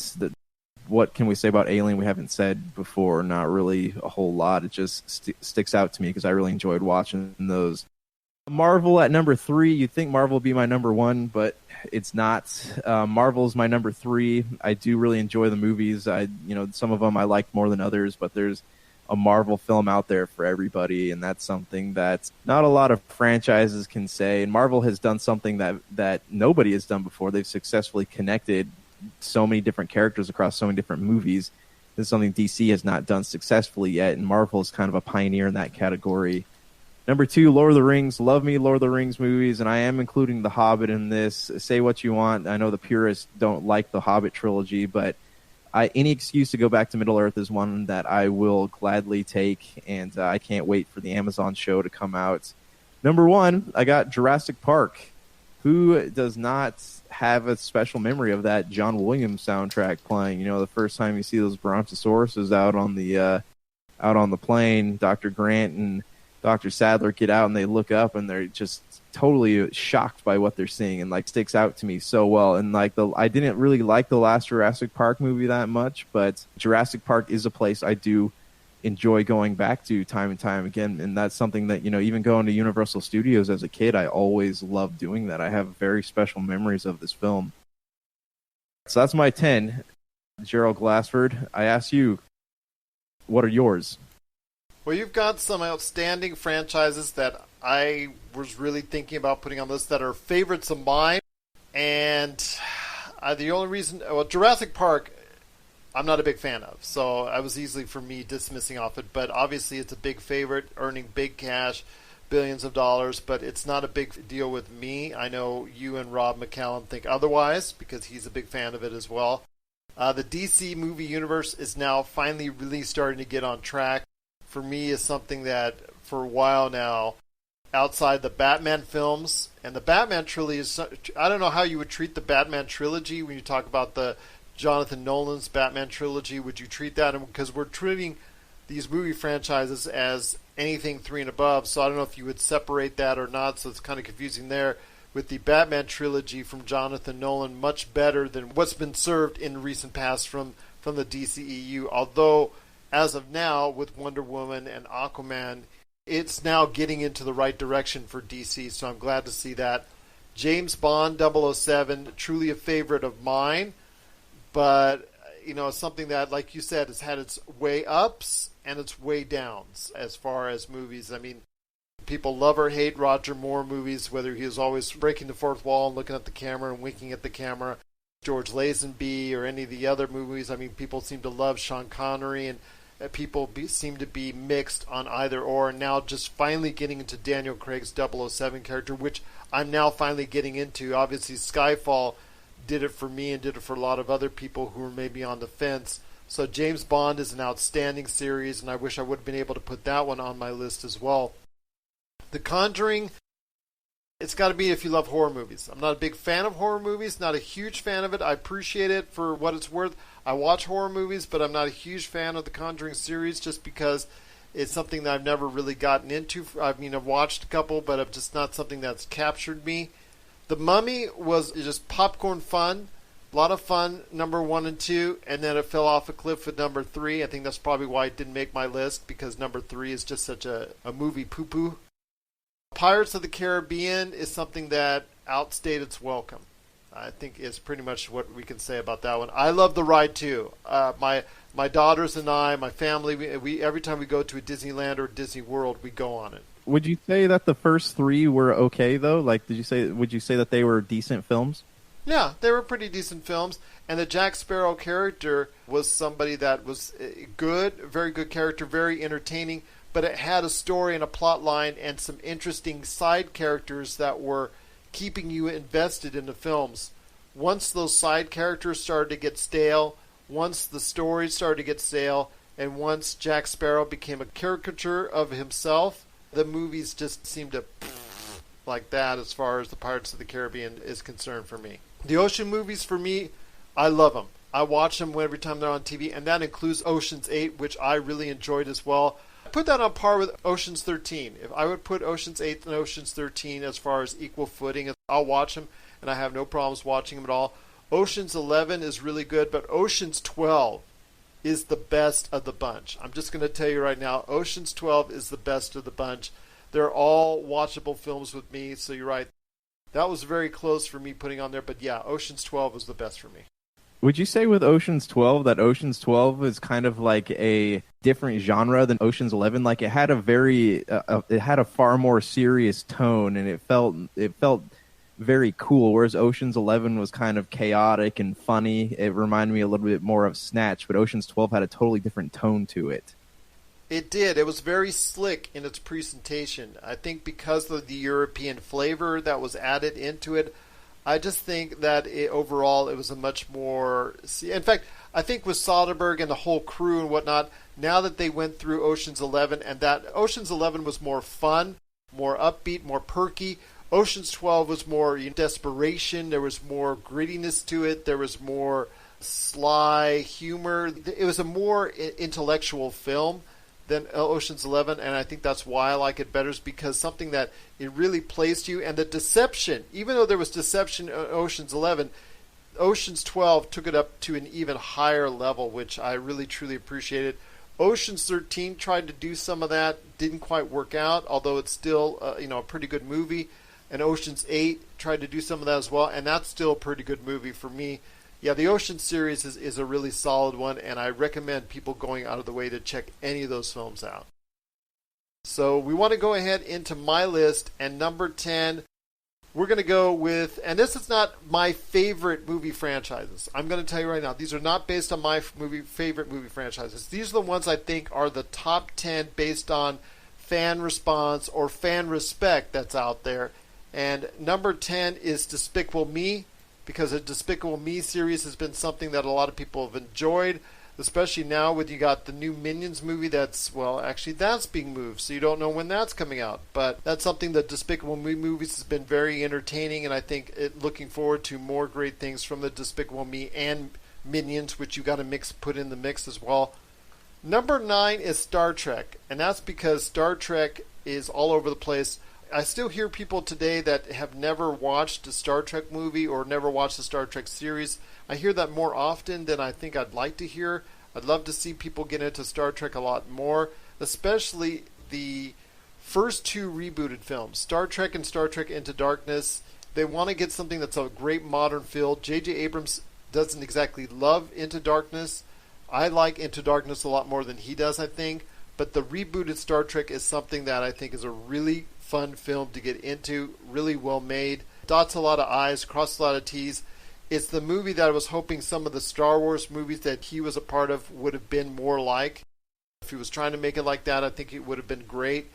What can we say about Alien we haven't said before? Not really a whole lot. It just sticks out to me because I really enjoyed watching those. Marvel at number 3. You'd think Marvel would be my number 1, but it's not. Marvel's my number 3. I do really enjoy the movies. Some of them I like more than others, but there's a Marvel film out there for everybody, and that's something that not a lot of franchises can say. And Marvel has done something that nobody has done before. They've successfully connected so many different characters across so many different movies. This is something DC has not done successfully yet, and Marvel is kind of a pioneer in that category. Number 2, Lord of the Rings. Love me Lord of the Rings movies, and I am including The Hobbit in this. Say what you want. I know the purists don't like the Hobbit trilogy, but Any excuse to go back to Middle Earth is one that I will gladly take, and I can't wait for the Amazon show to come out. Number 1, I got Jurassic Park. Who does not have a special memory of that John Williams soundtrack playing? You know, the first time you see those Brontosauruses out on the plane, Dr. Grant and Dr. Sadler get out and they look up and they're just totally shocked by what they're seeing, and like sticks out to me so well. And like I didn't really like the last Jurassic Park movie that much, but Jurassic Park is a place I do enjoy going back to time and time again, and that's something that, you know, even going to Universal Studios as a kid, I always loved doing that. I have very special memories of this film. So that's my 10. Gerald Glassford, I ask you, what are yours? Well, you've got some outstanding franchises that I was really thinking about putting on this that are favorites of mine, and the only reason, well, Jurassic Park, I'm not a big fan of, so I was easily for me dismissing off it, but obviously it's a big favorite, earning big cash, billions of dollars, but it's not a big deal with me. I know you and Rob McCallum think otherwise, because he's a big fan of it as well. The DC movie universe is now finally really starting to get on track. For me, is something that for a while now, outside the Batman films, and the Batman trilogy is, I don't know how you would treat the Batman trilogy when you talk about the Jonathan Nolan's Batman trilogy. Would you treat that? Because we're treating these movie franchises as anything 3 and above, so I don't know if you would separate that or not, so it's kind of confusing there. With the Batman trilogy from Jonathan Nolan, much better than what's been served in recent past from the DCEU, although as of now, with Wonder Woman and Aquaman, it's now getting into the right direction for DC, so I'm glad to see that. James Bond 007, truly a favorite of mine, but, you know, something that, like you said, has had its way ups and its way downs as far as movies. I mean, people love or hate Roger Moore movies, whether he was always breaking the fourth wall and looking at the camera and winking at the camera, George Lazenby, or any of the other movies. I mean, people seem to love Sean Connery, and people seem to be mixed on either or. And now just finally getting into Daniel Craig's 007 character, which I'm now finally getting into. Obviously, Skyfall did it for me and did it for a lot of other people who were maybe on the fence. So James Bond is an outstanding series, and I wish I would have been able to put that one on my list as well. The Conjuring, it's got to be if you love horror movies. I'm not a big fan of horror movies, not a huge fan of it. I appreciate it for what it's worth. I watch horror movies, but I'm not a huge fan of the Conjuring series just because it's something that I've never really gotten into. I mean, I've watched a couple, but it's just not something that's captured me. The Mummy was just popcorn fun, a lot of fun, number 1 and 2, and then it fell off a cliff at number 3. I think that's probably why it didn't make my list, because number 3 is just such a movie poo-poo. Pirates of the Caribbean is something that outstayed its welcome. I think is pretty much what we can say about that one. I love the ride too. My daughters and I, my family, we every time we go to a Disneyland or Disney World, we go on it. Would you say that the first 3 were okay though? Like, would you say that they were decent films? Yeah, they were pretty decent films. And the Jack Sparrow character was somebody that was good, very good character, very entertaining. But it had a story and a plot line and some interesting side characters that were keeping you invested in the films. Once those side characters started to get stale, once the story started to get stale, and once Jack Sparrow became a caricature of himself, the movies just seemed to like that as far as the Pirates of the Caribbean is concerned for me. The ocean movies for me, I love them. I watch them every time they're on TV, and that includes Ocean's 8, which I really enjoyed as well. Put that on par with Ocean's 13. If I would put Ocean's 8 and Ocean's 13 as far as equal footing, I'll watch them, and I have no problems watching them at all. Ocean's 11 is really good, but Ocean's 12 is the best of the bunch. I'm just going to tell you right now, Ocean's 12 is the best of the bunch. They're all watchable films with me, so you're right. That was very close for me putting on there, but yeah, Ocean's 12 was the best for me. Would you say with Ocean's 12 that Ocean's 12 is kind of like a different genre than Ocean's 11? Like it had a far more serious tone, and it felt very cool. Whereas Ocean's 11 was kind of chaotic and funny. It reminded me a little bit more of Snatch, but Ocean's 12 had a totally different tone to it. It did. It was very slick in its presentation. I think because of the European flavor that was added into it, I just think that overall it was a much more... In fact, I think with Soderbergh and the whole crew and whatnot, now that they went through Ocean's 11, and that Ocean's 11 was more fun, more upbeat, more perky. Ocean's 12 was more desperation. There was more grittiness to it. There was more sly humor. It was a more intellectual film than Ocean's 11, and I think that's why I like it better, is because something that it really plays to you. And the deception, even though there was deception in Ocean's 11, Ocean's 12 took it up to an even higher level, which I really truly appreciated. Ocean's 13 tried to do some of that, didn't quite work out, although it's still a pretty good movie. And Ocean's 8 tried to do some of that as well, and that's still a pretty good movie for me. Yeah, the Ocean series is a really solid one, and I recommend people going out of the way to check any of those films out. So we want to go ahead into my list, and number 10, we're going to go with, and this is not my favorite movie franchises. I'm going to tell you right now, these are not based on my favorite movie franchises. These are the ones I think are the top 10 based on fan response or fan respect that's out there. And number 10 is Despicable Me, because the Despicable Me series has been something that a lot of people have enjoyed, especially now when you got the new Minions movie that's being moved, so you don't know when that's coming out. But that's something that Despicable Me movies has been very entertaining, and I think looking forward to more great things from the Despicable Me and Minions, which you got to put in the mix as well. Number 9 is Star Trek, and that's because Star Trek is all over the place. I still hear people today that have never watched a Star Trek movie or never watched a Star Trek series. I hear that more often than I think I'd like to hear. I'd love to see people get into Star Trek a lot more, especially the first two rebooted films, Star Trek and Star Trek Into Darkness. They want to get something that's a great modern feel. J.J. Abrams doesn't exactly love Into Darkness. I like Into Darkness a lot more than he does, I think. But the rebooted Star Trek is something that I think is a really fun film to get into, really well made, dots a lot of I's, crosses a lot of T's. It's the movie that I was hoping some of the Star Wars movies that he was a part of would have been more like. If he was trying to make it like that, I think it would have been great,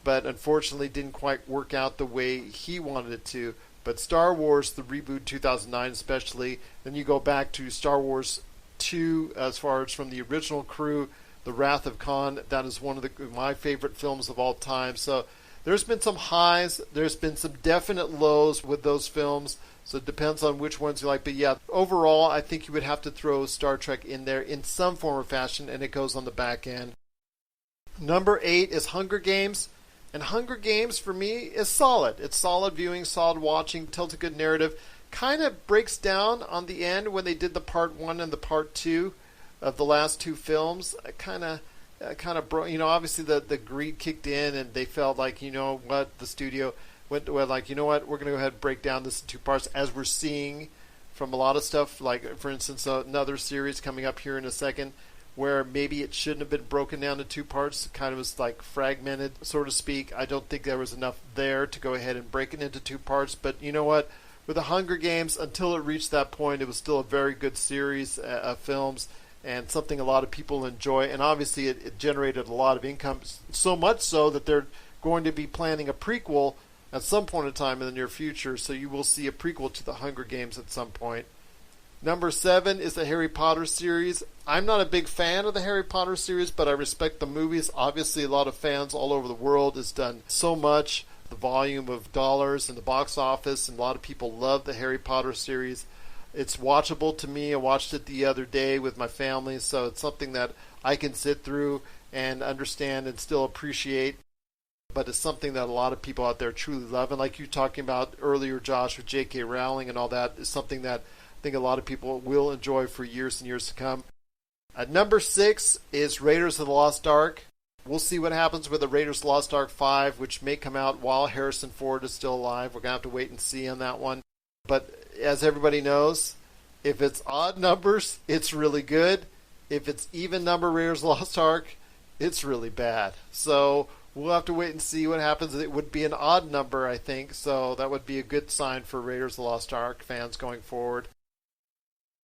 but unfortunately didn't quite work out the way he wanted it to. But Star Wars, the reboot 2009 especially, then you go back to Star Wars 2 as far as from the original crew, The Wrath of Khan, that is one of my favorite films of all time. So there's been some highs, there's been some definite lows with those films, so it depends on which ones you like. But yeah, overall, I think you would have to throw Star Trek in there in some form or fashion, and it goes on the back end. Number 8 is Hunger Games, and Hunger Games for me is solid. It's solid viewing, solid watching, tells a good narrative. Kind of breaks down on the end when they did the part 1 and the part 2 of the last two films. Obviously the greed kicked in, and they felt like, the studio went like, we're going to go ahead and break down this in two parts, as we're seeing from a lot of stuff, like, for instance, another series coming up here in a second, where maybe it shouldn't have been broken down to two parts. It kind of was like fragmented, so to speak. I don't think there was enough there to go ahead and break it into two parts, but you know what? With the Hunger Games, until it reached that point, it was still a very good series of films, and something a lot of people enjoy. And obviously it generated a lot of income, so much so that they're going to be planning a prequel at some point in time in the near future, so you will see a prequel to the Hunger Games at some point. Number 7 is the Harry Potter series. I'm not a big fan of the Harry Potter series, but I respect the movies. Obviously, a lot of fans all over the world has done so much. The volume of dollars in the box office, and a lot of people love the Harry Potter series. It's watchable to me. I watched it the other day with my family, so it's something that I can sit through and understand and still appreciate. But it's something that a lot of people out there truly love. And like you talking about earlier, Josh, with J.K. Rowling and all that, is something that I think a lot of people will enjoy for years and years to come. At number 6 is Raiders of the Lost Ark. We'll see what happens with the Raiders of the Lost Ark 5, which may come out while Harrison Ford is still alive. We're going to have to wait and see on that one. But as everybody knows, if it's odd numbers, it's really good. If it's even number Raiders of the Lost Ark, it's really bad. So we'll have to wait and see what happens. It would be an odd number, I think, so that would be a good sign for Raiders of the Lost Ark fans going forward.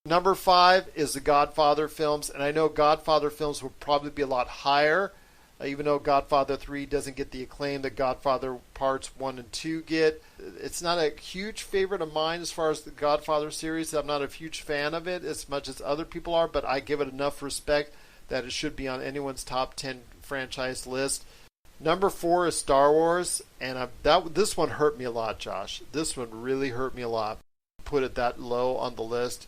Number 5 is the Godfather films, and I know Godfather films will probably be a lot higher Even though Godfather 3 doesn't get the acclaim that Godfather Parts 1 and 2 get. It's not a huge favorite of mine as far as the Godfather series. I'm not a huge fan of it as much as other people are, but I give it enough respect that it should be on anyone's top 10 franchise list. Number 4 is Star Wars, and this one hurt me a lot, Josh. This one really hurt me a lot. Put it that low on the list.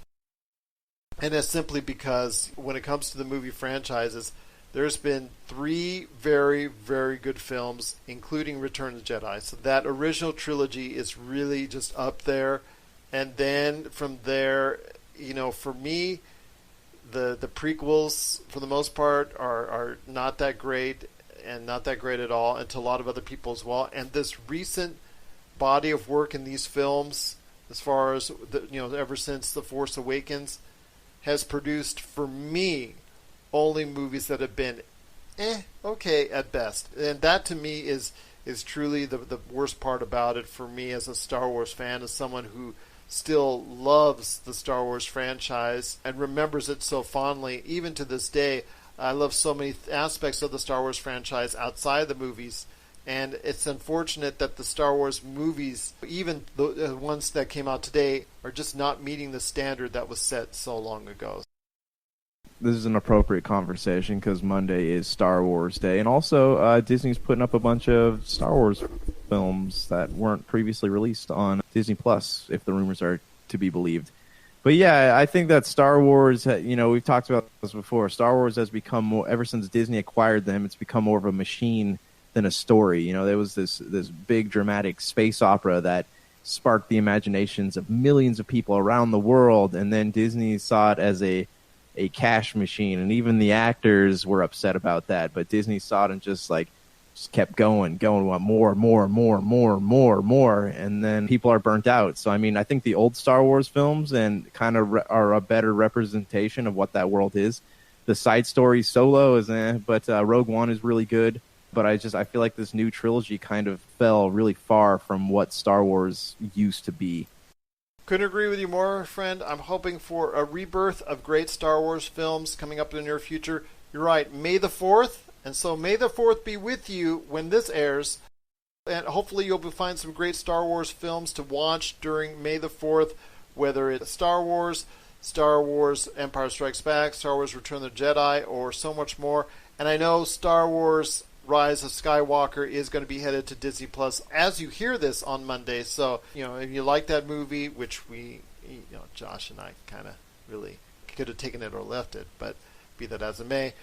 And that's simply because when it comes to the movie franchises, there's been 3 very, very good films, including Return of the Jedi. So that original trilogy is really just up there. And then from there, for me, the prequels, for the most part, are not that great, and not that great at all, and to a lot of other people as well. And this recent body of work in these films, as far as, ever since The Force Awakens, has produced, for me, only movies that have been okay at best. And that to me is truly the worst part about it for me as a Star Wars fan, as someone who still loves the Star Wars franchise and remembers it so fondly. Even to this day, I love so many aspects of the Star Wars franchise outside the movies. And it's unfortunate that the Star Wars movies, even the ones that came out today, are just not meeting the standard that was set so long ago. This is an appropriate conversation because Monday is Star Wars Day, and also Disney's putting up a bunch of Star Wars films that weren't previously released on Disney Plus, if the rumors are to be believed. But yeah, I think that Star Wars, we've talked about this before. Star Wars has become more, ever since Disney acquired them, it's become more of a machine than a story. There was this big dramatic space opera that sparked the imaginations of millions of people around the world, and then Disney saw it as a cash machine, and even the actors were upset about that. But Disney saw it and just kept going, want more, and then people are burnt out. So I think the old Star Wars films and kind of are a better representation of what that world is. The side story Solo is but Rogue One is really good. But I feel like this new trilogy kind of fell really far from what Star Wars used to be. Couldn't agree with you more, friend. I'm hoping for a rebirth of great Star Wars films coming up in the near future. You're right, May the 4th, and so May the 4th be with you when this airs. And hopefully you'll find some great Star Wars films to watch during May the 4th, whether it's Star Wars Empire Strikes Back, Star Wars Return of the Jedi, or so much more. And I know Star Wars Rise of Skywalker is going to be headed to Disney Plus as you hear this on Monday. So, if you like that movie, which we, Josh and I kind of really could have taken it or left it, but be that as it may,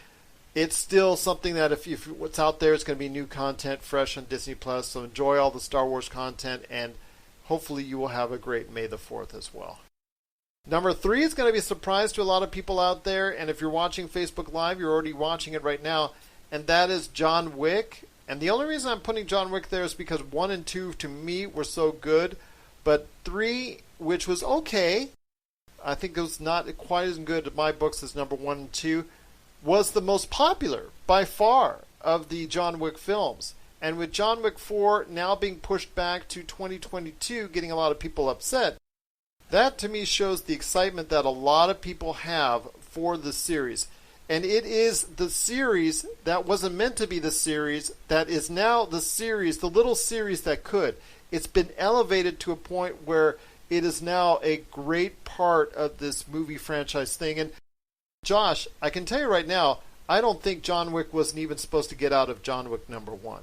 it's still something that if what's out there, it's going to be new content fresh on Disney Plus. So enjoy all the Star Wars content, and hopefully you will have a great May the 4th as well. Number 3 is going to be a surprise to a lot of people out there, and if you're watching Facebook Live, you're already watching it right now. And that is John Wick. And the only reason I'm putting John Wick there is because 1 and 2 to me were so good. But 3, which was okay, I think it was not quite as good in my books as number 1 and 2, was the most popular by far of the John Wick films. And with John Wick 4 now being pushed back to 2022, getting a lot of people upset, that to me shows the excitement that a lot of people have for the series. And it is the series that wasn't meant to be the series that is now the series, the little series that could. It's been elevated to a point where it is now a great part of this movie franchise thing. And Josh, I can tell you right now, I don't think John Wick wasn't even supposed to get out of John Wick number 1.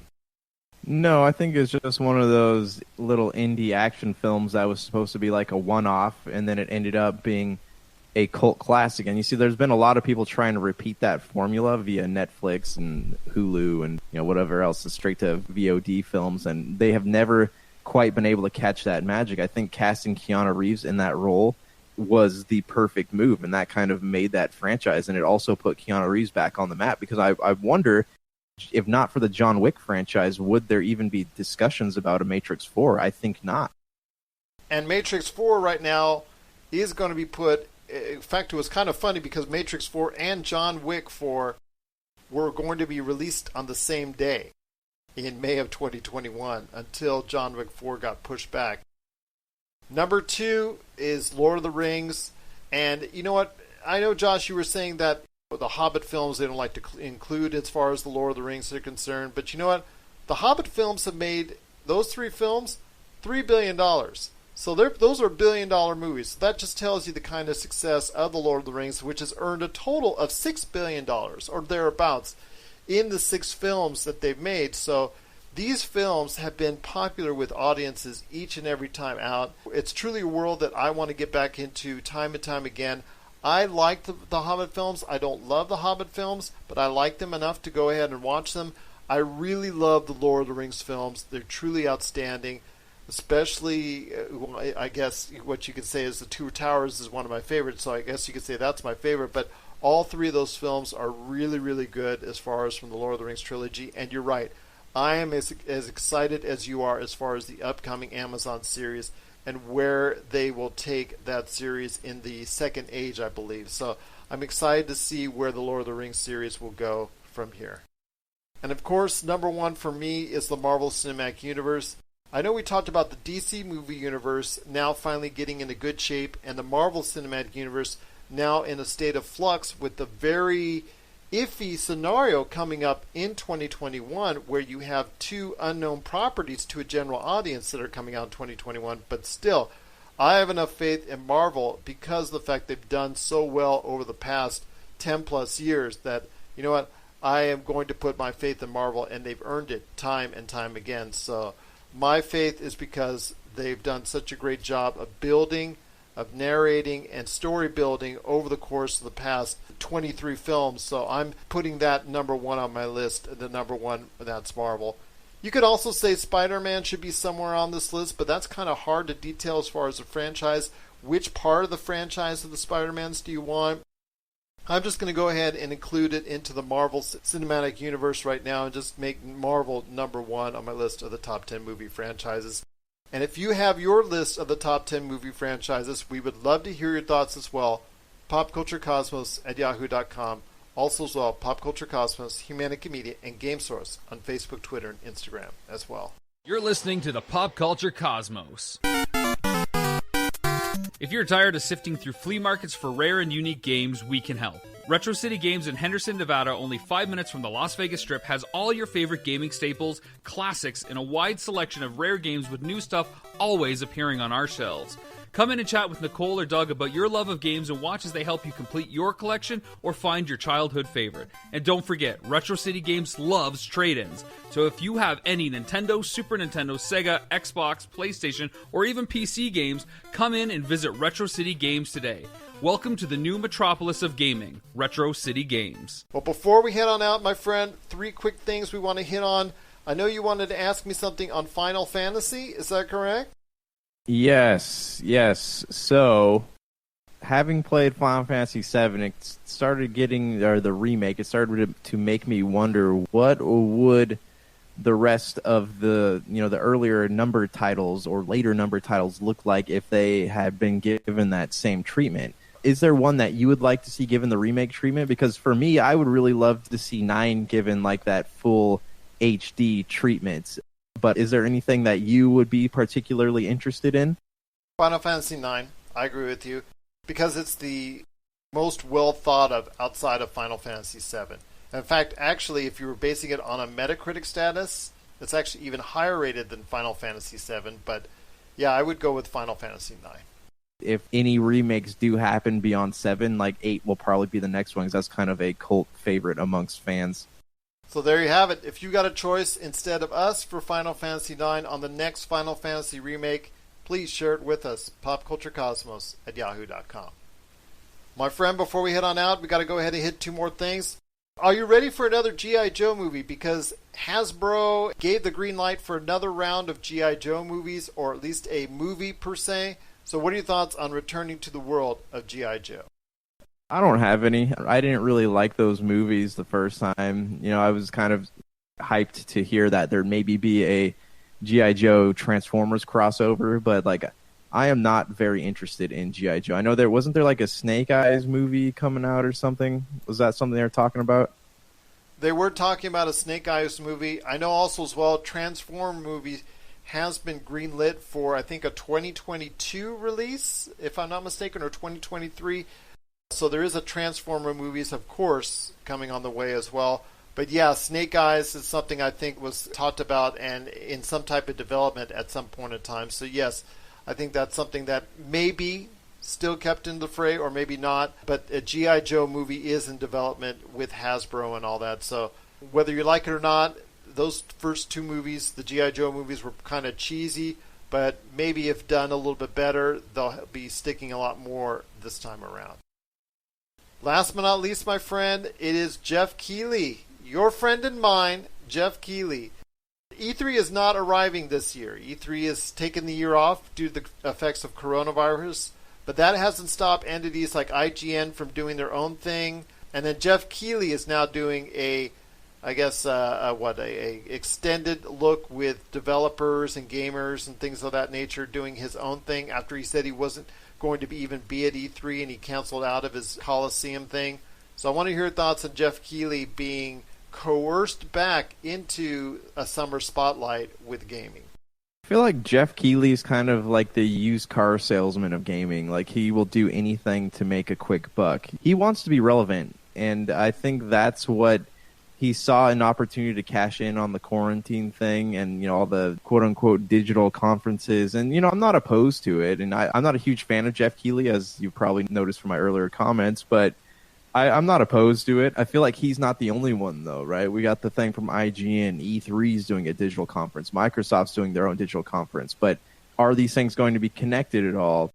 No, I think it's just one of those little indie action films that was supposed to be like a one-off, and then it ended up being a cult classic. And you see, there's been a lot of people trying to repeat that formula via Netflix and Hulu and whatever else, the straight to VOD films, and they have never quite been able to catch that magic. I think casting Keanu Reeves in that role was the perfect move, and that kind of made that franchise, and it also put Keanu Reeves back on the map, because I wonder, if not for the John Wick franchise, would there even be discussions about a Matrix 4? I think not. And Matrix 4 right now is going to be put. In fact, it was kind of funny because Matrix 4 and John Wick 4 were going to be released on the same day in May of 2021 until John Wick 4 got pushed back. Number 2 is Lord of the Rings. And you know what? I know, Josh, you were saying that The Hobbit films they don't like to include as far as the Lord of the Rings are concerned. But you know what? The Hobbit films have made, those 3 films, $3 billion. So those are billion-dollar movies. So that just tells you the kind of success of the Lord of the Rings, which has earned a total of $6 billion or thereabouts in the 6 films that they've made. So these films have been popular with audiences each and every time out. It's truly a world that I want to get back into time and time again. I like the Hobbit films. I don't love the Hobbit films, but I like them enough to go ahead and watch them. I really love the Lord of the Rings films. They're truly outstanding, especially, I guess what you could say is the Two Towers is one of my favorites, so I guess you could say that's my favorite. But all 3 of those films are really, really good as far as from the Lord of the Rings trilogy. And you're right. I am as excited as you are as far as the upcoming Amazon series and where they will take that series in the second age, I believe. So I'm excited to see where the Lord of the Rings series will go from here. And of course, number 1 for me is the Marvel Cinematic Universe. I know we talked about the DC movie universe now finally getting into good shape, and the Marvel Cinematic Universe now in a state of flux with the very iffy scenario coming up in 2021 where you have 2 unknown properties to a general audience that are coming out in 2021. But still, I have enough faith in Marvel because of the fact they've done so well over the past 10 plus years that, you know what, I am going to put my faith in Marvel, and they've earned it time and time again. So my faith is because they've done such a great job of building, of narrating, and story building over the course of the past 23 films. So I'm putting that number 1 on my list. The number 1, that's Marvel. You could also say Spider-Man should be somewhere on this list, but that's kind of hard to detail as far as the franchise. Which part of the franchise of the Spider-Mans do you want? I'm just going to go ahead and include it into the Marvel Cinematic Universe right now and just make Marvel number 1 on my list of the top 10 movie franchises. And if you have your list of the top 10 movie franchises, we would love to hear your thoughts as well. popculturecosmos@yahoo.com. Also as well, Pop Culture Cosmos, Humanica Media, and Game Source on Facebook, Twitter, and Instagram as well. You're listening to the Pop Culture Cosmos. If you're tired of sifting through flea markets for rare and unique games, we can help. Retro City Games in Henderson, Nevada, only 5 minutes from the Las Vegas Strip, has all your favorite gaming staples, classics, and a wide selection of rare games with new stuff always appearing on our shelves. Come in and chat with Nicole or Doug about your love of games and watch as they help you complete your collection or find your childhood favorite. And don't forget, Retro City Games loves trade-ins. So if you have any Nintendo, Super Nintendo, Sega, Xbox, PlayStation, or even PC games, come in and visit Retro City Games today. Welcome to the new metropolis of gaming, Retro City Games. Well, before we head on out, my friend, 3 quick things we want to hit on. I know you wanted to ask me something on Final Fantasy. Is that correct? Yes. So, having played Final Fantasy VII, it started getting, or the remake, it started to make me wonder what would the rest of the, the earlier numbered titles or later numbered titles look like if they had been given that same treatment. Is there one that you would like to see given the remake treatment? Because for me, I would really love to see 9 given like that full HD treatment. But is there anything that you would be particularly interested in? Final Fantasy IX, I agree with you, because it's the most well thought of outside of Final Fantasy VII. In fact, actually, if you were basing it on a Metacritic status, it's actually even higher rated than Final Fantasy VII. But yeah, I would go with Final Fantasy IX. If any remakes do happen beyond 7, like 8 will probably be the next one, because that's kind of a cult favorite amongst fans. So there you have it. If you got a choice instead of us for Final Fantasy IX on the next Final Fantasy remake, please share it with us. popculturecosmos@yahoo.com. My friend, before we head on out, we got to go ahead and hit 2 more things. Are you ready for another G.I. Joe movie? Because Hasbro gave the green light for another round of G.I. Joe movies, or at least a movie per se. So what are your thoughts on returning to the world of G.I. Joe? I don't have any. I didn't really like those movies the first time. I was kind of hyped to hear that there maybe be a G.I. Joe Transformers crossover, but I am not very interested in G.I. Joe. I know wasn't there like a Snake Eyes movie coming out or something? Was that something they were talking about? They were talking about a Snake Eyes movie. I know also as well, Transform movie has been greenlit for, I think, a 2022 release, if I'm not mistaken, or 2023. So there is a Transformer movies, of course, coming on the way as well. But yeah, Snake Eyes is something I think was talked about and in some type of development at some point in time. So yes, I think that's something that may be still kept in the fray or maybe not. But a G.I. Joe movie is in development with Hasbro and all that. So whether you like it or not, those first two movies, the G.I. Joe movies, were kind of cheesy. But maybe if done a little bit better, they'll be sticking a lot more this time around. Last but not least, my friend, it is Geoff Keighley. Your friend and mine, Geoff Keighley. E3 is not arriving this year. E3 is taking the year off due to the effects of coronavirus, but that hasn't stopped entities like IGN from doing their own thing. And then Geoff Keighley is now doing a extended look with developers and gamers and things of that nature, doing his own thing after he said he wasn't going to even be at E3 and he canceled out of his Coliseum thing. So I want to hear your thoughts on Geoff Keighley being coerced back into a summer spotlight with gaming. I feel like Geoff Keighley is kind of like the used car salesman of gaming. Like, he will do anything to make a quick buck. He wants to be relevant, and I think that's what he saw an opportunity to cash in on the quarantine thing and, all the quote-unquote digital conferences. And, I'm not opposed to it, and I'm not a huge fan of Geoff Keighley, as you probably noticed from my earlier comments, but I'm not opposed to it. I feel like he's not the only one, though, right? We got the thing from IGN. E3's doing a digital conference. Microsoft's doing their own digital conference. But are these things going to be connected at all?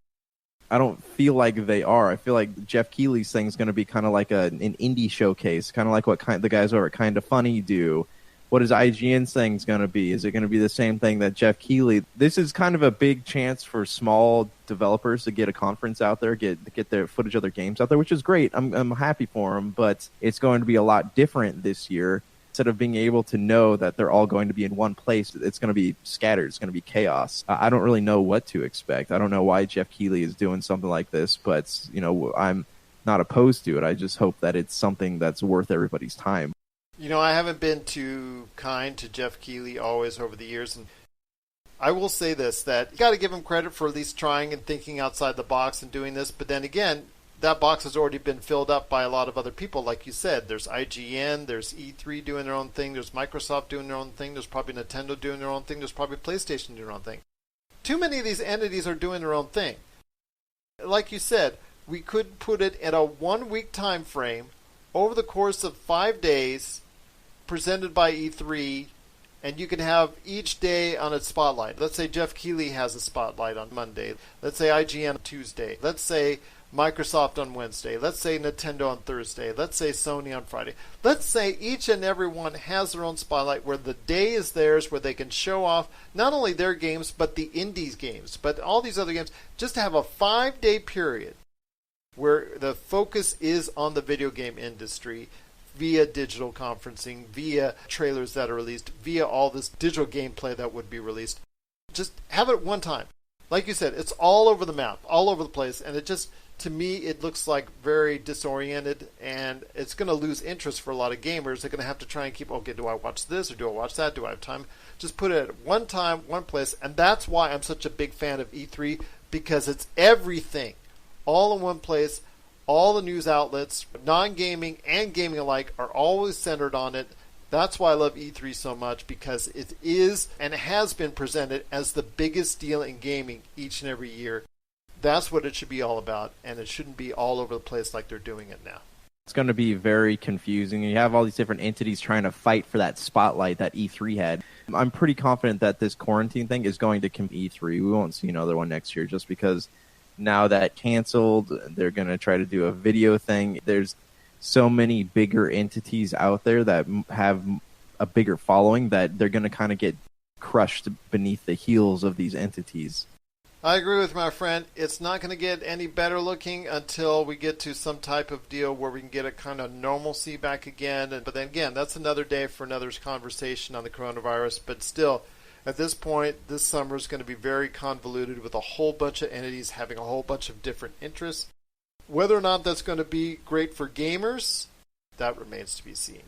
I don't feel like they are. I feel like Geoff Keighley's thing is going to be kind of like an indie showcase, kind of like what the guys over at Kind of Funny do. What is IGN's thing going to be? Is it going to be the same thing that Geoff Keighley? This is kind of a big chance for small developers to get a conference out there, get their footage of their games out there, which is great. I'm happy for them, but it's going to be a lot different this year. Instead of being able to know that they're all going to be in one place, it's going to be scattered. It's going to be chaos. I don't really know what to expect. I don't know why Geoff Keighley is doing something like this, but I'm not opposed to it. I just hope that it's something that's worth everybody's time. I haven't been too kind to Geoff Keighley always over the years, and I will say this, that you got to give him credit for at least trying and thinking outside the box and doing this, but then again, that box has already been filled up by a lot of other people. Like you said, there's IGN, there's E3 doing their own thing, there's Microsoft doing their own thing, there's probably Nintendo doing their own thing, there's probably PlayStation doing their own thing. Too many of these entities are doing their own thing. Like you said, we could put it in a 1 week time frame over the course of 5 days, presented by E3, and you can have each day on its spotlight. Let's say Geoff Keighley has a spotlight on Monday. Let's say IGN on Tuesday. Let's say Microsoft on Wednesday. Let's say Nintendo on Thursday. Let's say Sony on Friday. Let's say each and every one has their own spotlight where the day is theirs, where they can show off not only their games, but the indies games, but all these other games. Just to have a 5-day period where the focus is on the video game industry, via digital conferencing, via trailers that are released, via all this digital gameplay that would be released. Just have it one time. Like you said, it's all over the map, all over the place, and it just, to me, it looks like very disoriented, and it's going to lose interest for a lot of gamers. They're going to have to try and keep, okay, do I watch this, or do I watch that? Do I have time? Just put it at one time, one place, and that's why I'm such a big fan of E3, because it's everything, all in one place. All the news outlets, non-gaming and gaming alike, are always centered on it. That's why I love E3 so much, because it is and has been presented as the biggest deal in gaming each and every year. That's what it should be all about, and it shouldn't be all over the place like they're doing it now. It's going to be very confusing. You have all these different entities trying to fight for that spotlight that E3 had. I'm pretty confident that this quarantine thing is going to come E3. We won't see another one next year just because now that canceled, they're going to try to do a video thing. There's so many bigger entities out there that have a bigger following that they're going to kind of get crushed beneath the heels of these entities. I agree with my friend. It's not going to get any better looking until we get to some type of deal where we can get a kind of normalcy back again. But then again, that's another day for another conversation on the coronavirus. But still, at this point, this summer is going to be very convoluted with a whole bunch of entities having a whole bunch of different interests. Whether or not that's going to be great for gamers, that remains to be seen.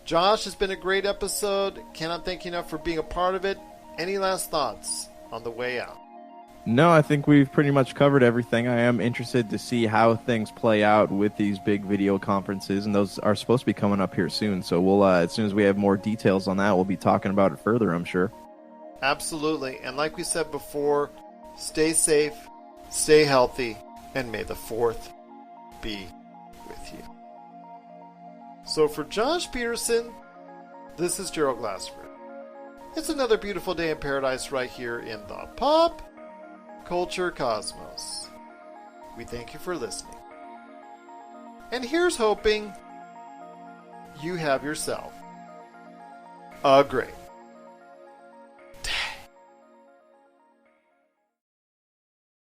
Josh, has been a great episode. Cannot thank you enough for being a part of it. Any last thoughts on the way out? No, I think we've pretty much covered everything. I am interested to see how things play out with these big video conferences, and those are supposed to be coming up here soon. So we'll, as soon as we have more details on that, we'll be talking about it further, I'm sure. Absolutely. And like we said before, stay safe, stay healthy, and may the 4th be with you. So for Josh Peterson, this is Gerald Glassford. It's another beautiful day in paradise right here in the Pop Culture Cosmos. We thank you for listening. And here's hoping you have yourself a great